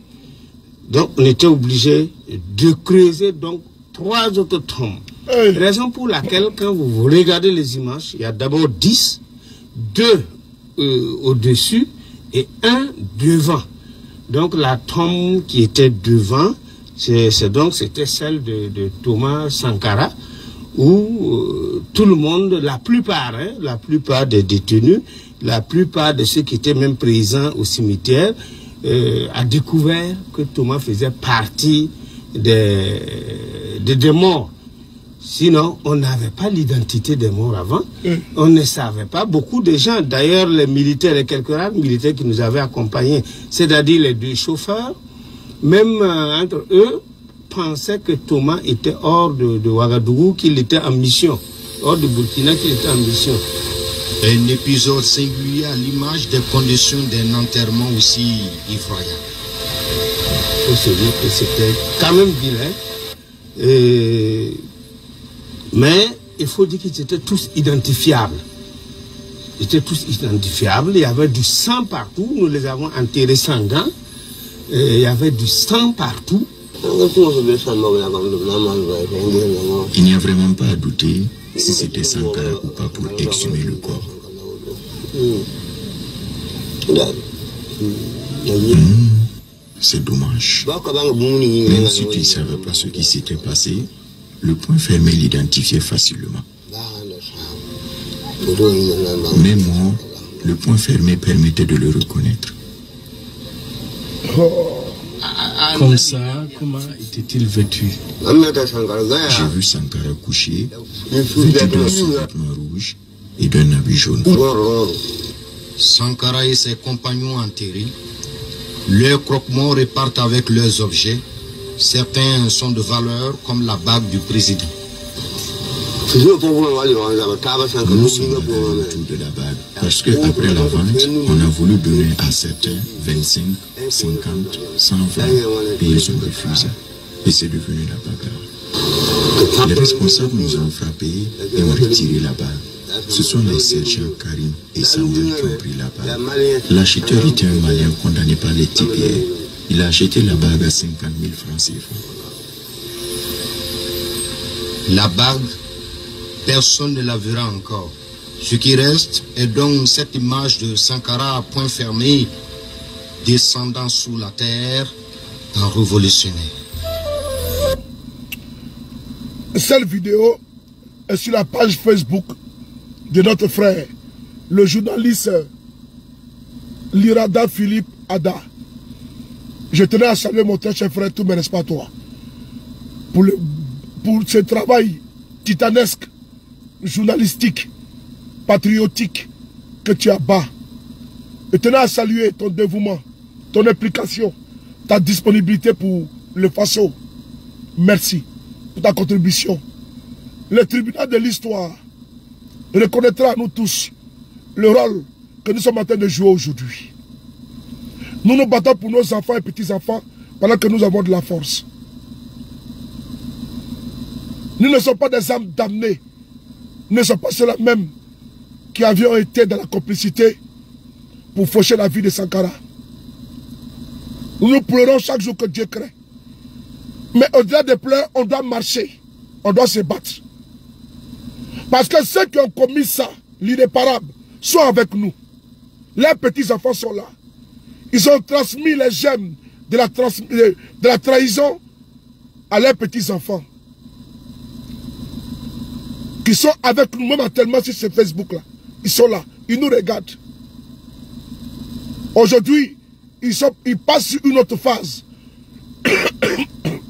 Donc on était obligé de creuser donc 3 autres tombes. Raison pour laquelle, quand vous regardez les images, il y a d'abord 10, 2 au-dessus et 1 devant. Donc la tombe qui était devant, c'était celle de Thomas Sankara, où tout le monde, la plupart des détenus, la plupart de ceux qui étaient même présents au cimetière, a découvert que Thomas faisait partie des morts. Sinon, on n'avait pas l'identité des morts avant. On ne savait pas. Beaucoup de gens, d'ailleurs les militaires, les quelques rares militaires qui nous avaient accompagnés, c'est-à-dire les 2 chauffeurs, même entre eux, pensaient que Thomas était hors de Ouagadougou, qu'il était en mission, hors de Burkina, qu'il était en mission. Un épisode singulier à l'image des conditions d'un enterrement aussi effroyable. Il faut se dire que c'était quand même vilain. Mais il faut dire qu'ils étaient tous identifiables. Ils étaient tous identifiables. Il y avait du sang partout. Nous les avons enterrés sans gants. Il y avait du sang partout. Il n'y a vraiment pas à douter si c'était Sankara ou pas pour exhumer le corps. C'est dommage. Même si tu ne savais pas ce qui s'était passé, le point fermé l'identifiait facilement. Même moi, le point fermé permettait de le reconnaître. Comme ça, comment était-il vêtu? J'ai vu Sankara coucher, vêtu d'un sous-vêtement rouge et d'un habit jaune. Sankara et ses compagnons enterrés, leurs croque-morts repartent avec leurs objets. Certains sont de valeur, comme la bague du président. Nous sommes autour de la bague parce qu'après la vente, on a voulu donner à certains 25, 50, 120 et ils ont refusé. Et c'est devenu la bagarre. Les responsables nous ont frappés et ont retiré la bague. Ce sont les sergents Karim et Samuel qui ont pris la bague. L'acheteur était un Malien condamné par les TPR. Il a acheté la bague à 50 000 francs CFA. La bague, personne ne la verra encore. Ce qui reste est donc cette image de Sankara à point fermé, descendant sous la terre, un révolutionnaire. Cette vidéo est sur la page Facebook de notre frère, le journaliste Lirada Philippe Ada. Je tenais à saluer mon très cher frère, tous mes respects à toi, pour ce travail titanesque, journalistique, patriotique que tu as bas. Je tenais à saluer ton dévouement, ton implication, ta disponibilité pour le Faso. Merci pour ta contribution. Le tribunal de l'histoire reconnaîtra à nous tous le rôle que nous sommes en train de jouer aujourd'hui. Nous nous battons pour nos enfants et petits-enfants pendant que nous avons de la force. Nous ne sommes pas des âmes damnées. Nous ne sommes pas ceux-là même qui avions été dans la complicité pour faucher la vie de Sankara. Nous pleurons chaque jour que Dieu crée. Mais au-delà des pleurs, on doit marcher. On doit se battre. Parce que ceux qui ont commis ça, l'irréparable, sont avec nous. Les petits-enfants sont là. Ils ont transmis les gemmes de la trahison à leurs petits-enfants. Qui sont avec nous, même actuellement sur ce Facebook-là. Ils sont là. Ils nous regardent. Aujourd'hui, ils passent sur une autre phase.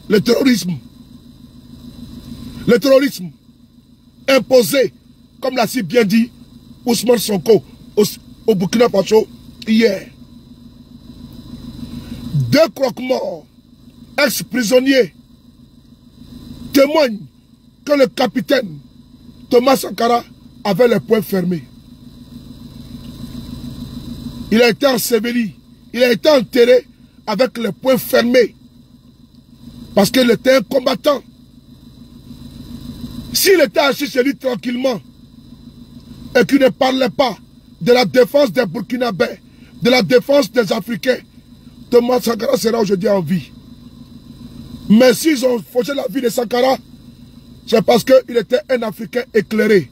Le terrorisme. Le terrorisme imposé, comme l'a si bien dit Ousmane Sonko au Burkina Faso hier. 2 croque-morts, ex-prisonniers, témoignent que le capitaine Thomas Sankara avait les poings fermés. Il a été enseveli, il a été enterré avec les poings fermés. Parce qu'il était un combattant. S'il était assis chez lui tranquillement et qu'il ne parlait pas de la défense des Burkinabés, de la défense des Africains, Thomas Sankara sera aujourd'hui en vie. Mais s'ils ont fauché la vie de Sankara, c'est parce qu'il était un Africain éclairé.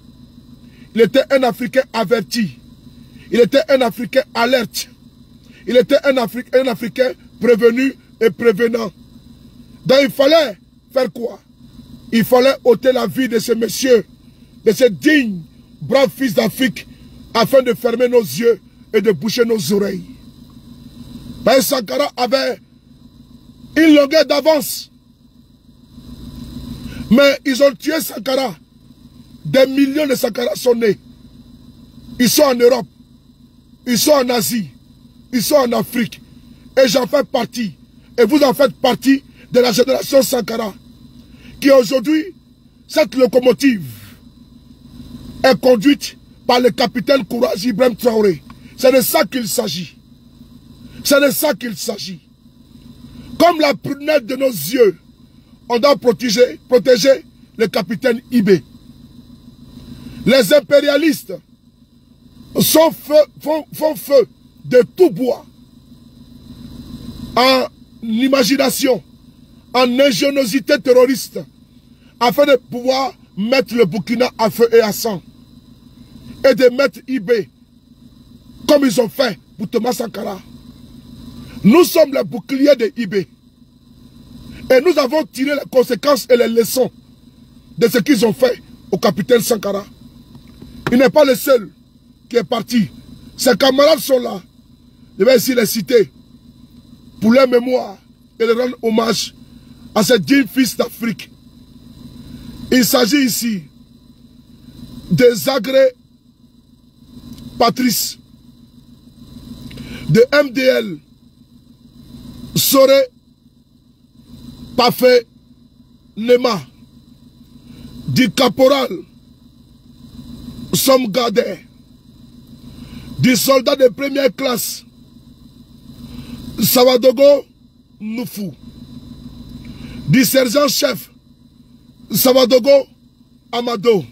Il était un Africain averti. Il était un Africain alerte. Il était un Africain prévenu et prévenant. Donc il fallait faire quoi? Il fallait ôter la vie de ce monsieur, de ce digne, brave fils d'Afrique, afin de fermer nos yeux et de boucher nos oreilles. Ben, Sankara avait une longueur d'avance. Mais ils ont tué Sankara. Des millions de Sankara sont nés. Ils sont en Europe. Ils sont en Asie. Ils sont en Afrique. Et j'en fais partie. Et vous en faites partie de la génération Sankara. Qui aujourd'hui, cette locomotive est conduite par le capitaine Courage Ibrahim Traoré. C'est de ça qu'il s'agit. C'est de ça qu'il s'agit. Comme la prunelle de nos yeux, on doit protéger le capitaine Ibé. Les impérialistes font feu de tout bois en imagination, en ingéniosité terroriste, afin de pouvoir mettre le Burkina à feu et à sang, et de mettre Ibé, comme ils ont fait pour Thomas Sankara. Nous sommes les boucliers de Ibé, et nous avons tiré les conséquences et les leçons de ce qu'ils ont fait au capitaine Sankara. Il n'est pas le seul qui est parti. Ses camarades sont là. Je vais ici les citer pour leur mémoire et leur rendre hommage à ces dignes fils d'Afrique. Il s'agit ici de Zagré Patrice, de MDL Soré Pafé Nema, du caporal Somgade, du soldat de première classe Savadogo Noufou, du sergent-chef Savadogo Amado,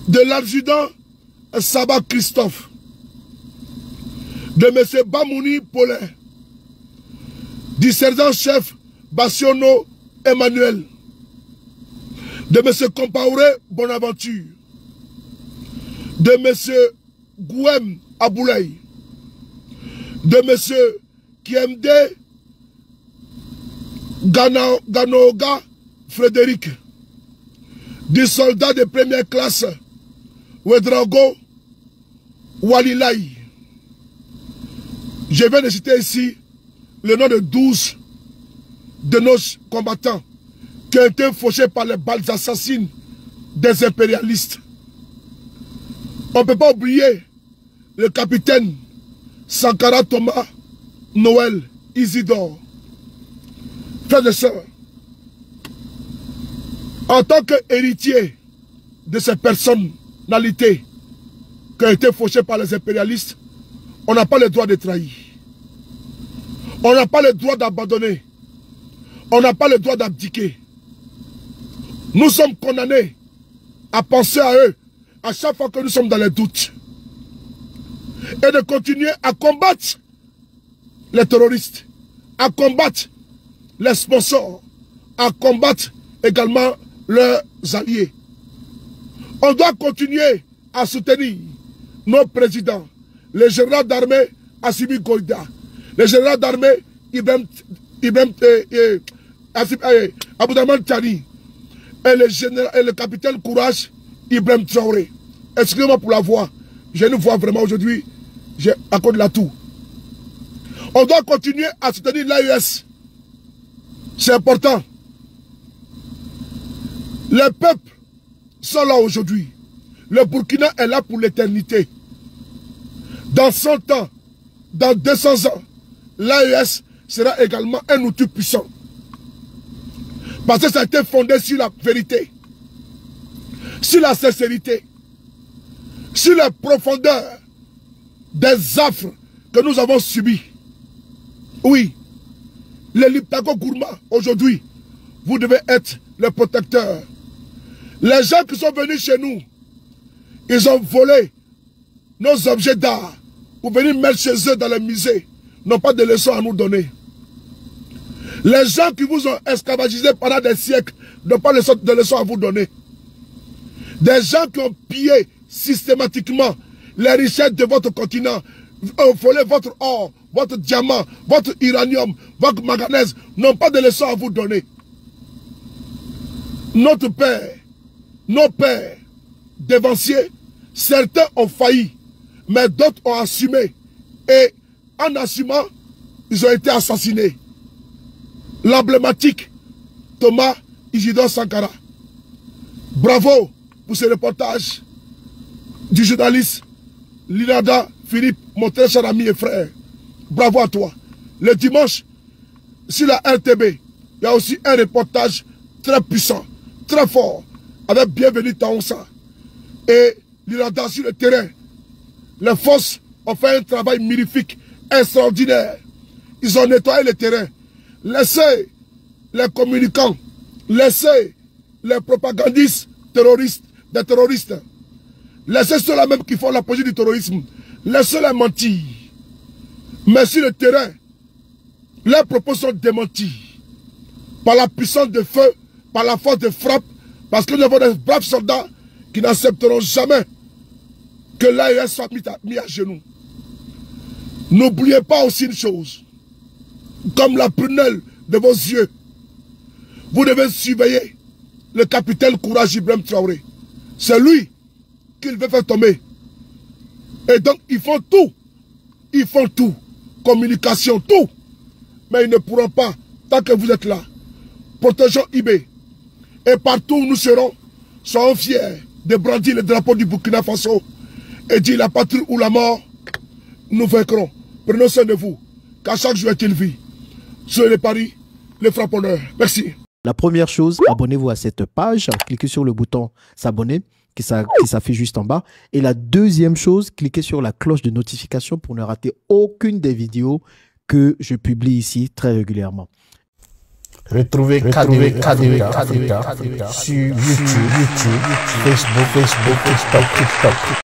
de l'adjudant Saba Christophe, de M. Bamouni Paulin, du sergent-chef Bassiono Emmanuel, de M. Compaoré Bonaventure, de M. Gouem Aboulaye, de M. Kiemde Ganoga Frédéric, du soldat de première classe Ouedraogo Walilaï. Je viens de citer ici le nom de 12 de nos combattants qui ont été fauchés par les balles assassines des impérialistes. On ne peut pas oublier le capitaine Sankara Thomas Noël Isidore. Frères et sœurs, en tant qu'héritier de ces personnalités qui ont été fauchées par les impérialistes, on n'a pas le droit de trahir. On n'a pas le droit d'abandonner. On n'a pas le droit d'abdiquer. Nous sommes condamnés à penser à eux à chaque fois que nous sommes dans les doutes. Et de continuer à combattre les terroristes, à combattre les sponsors, à combattre également leurs alliés. On doit continuer à soutenir nos présidents, le général d'armée Assimi Goïta, le général d'armée Abdourahmane Tiani et le capitaine Courage Ibrahim Traoré. Excusez-moi pour la voix, j'ai une voix vraiment aujourd'hui, j'ai à cause de la toux. On doit continuer à soutenir l'AES. C'est important. Les peuples sont là aujourd'hui. Le Burkina est là pour l'éternité. Dans 100 ans, dans 200 ans, l'AES sera également un outil puissant. Parce que ça a été fondé sur la vérité, sur la sincérité, sur la profondeur des affres que nous avons subies. Oui, les Liptako Gourma, aujourd'hui, vous devez être le protecteur. Les gens qui sont venus chez nous, ils ont volé nos objets d'art pour venir mettre chez eux dans les musées, n'ont pas de leçons à nous donner. Les gens qui vous ont esclavagisé pendant des siècles n'ont pas de leçons à vous donner. Des gens qui ont pillé systématiquement les richesses de votre continent, ont volé votre or, votre diamant, votre uranium, votre manganèse, n'ont pas de leçons à vous donner. Notre père, nos pères, dévanciers, certains ont failli, mais d'autres ont assumé. Et en assumant, ils ont été assassinés. L'emblématique Thomas Isidore Sankara. Bravo pour ce reportage du journaliste Linada Philippe, mon très cher ami et frère. Bravo à toi. Le dimanche, sur la RTB, il y a aussi un reportage très puissant, très fort, avec Bienvenue Taonsa. Et Linada sur le terrain. Les forces ont fait un travail magnifique, extraordinaire. Ils ont nettoyé le terrain. Laissez les communicants, laissez les propagandistes terroristes, des terroristes. Laissez ceux-là même qui font l'apologie du terrorisme. Laissez-les mentir. Mais sur le terrain, leurs propos sont démentis. Par la puissance de feu, par la force de frappe, parce que nous avons des braves soldats qui n'accepteront jamais que l'AES soit mis à genoux. N'oubliez pas aussi une chose. Comme la prunelle de vos yeux, vous devez surveiller le capitaine Courage Ibrahim Traoré. C'est lui qu'il veut faire tomber. Et donc, ils font tout. Ils font tout. Communication, tout. Mais ils ne pourront pas, tant que vous êtes là. Protégeons IB. Et partout où nous serons, soyons fiers de brandir le drapeau du Burkina Faso et dire la patrie ou la mort, nous vaincrons. Prenons soin de vous, car chaque jour est-il vie. Sur les paris, les frapponneurs. Merci. La première chose, abonnez-vous à cette page, cliquez sur le bouton s'abonner qui s'affiche juste en bas. Et la deuxième chose, cliquez sur la cloche de notification pour ne rater aucune des vidéos que je publie ici très régulièrement. Retrouvez KDW Africa sur YouTube, Facebook, TikTok.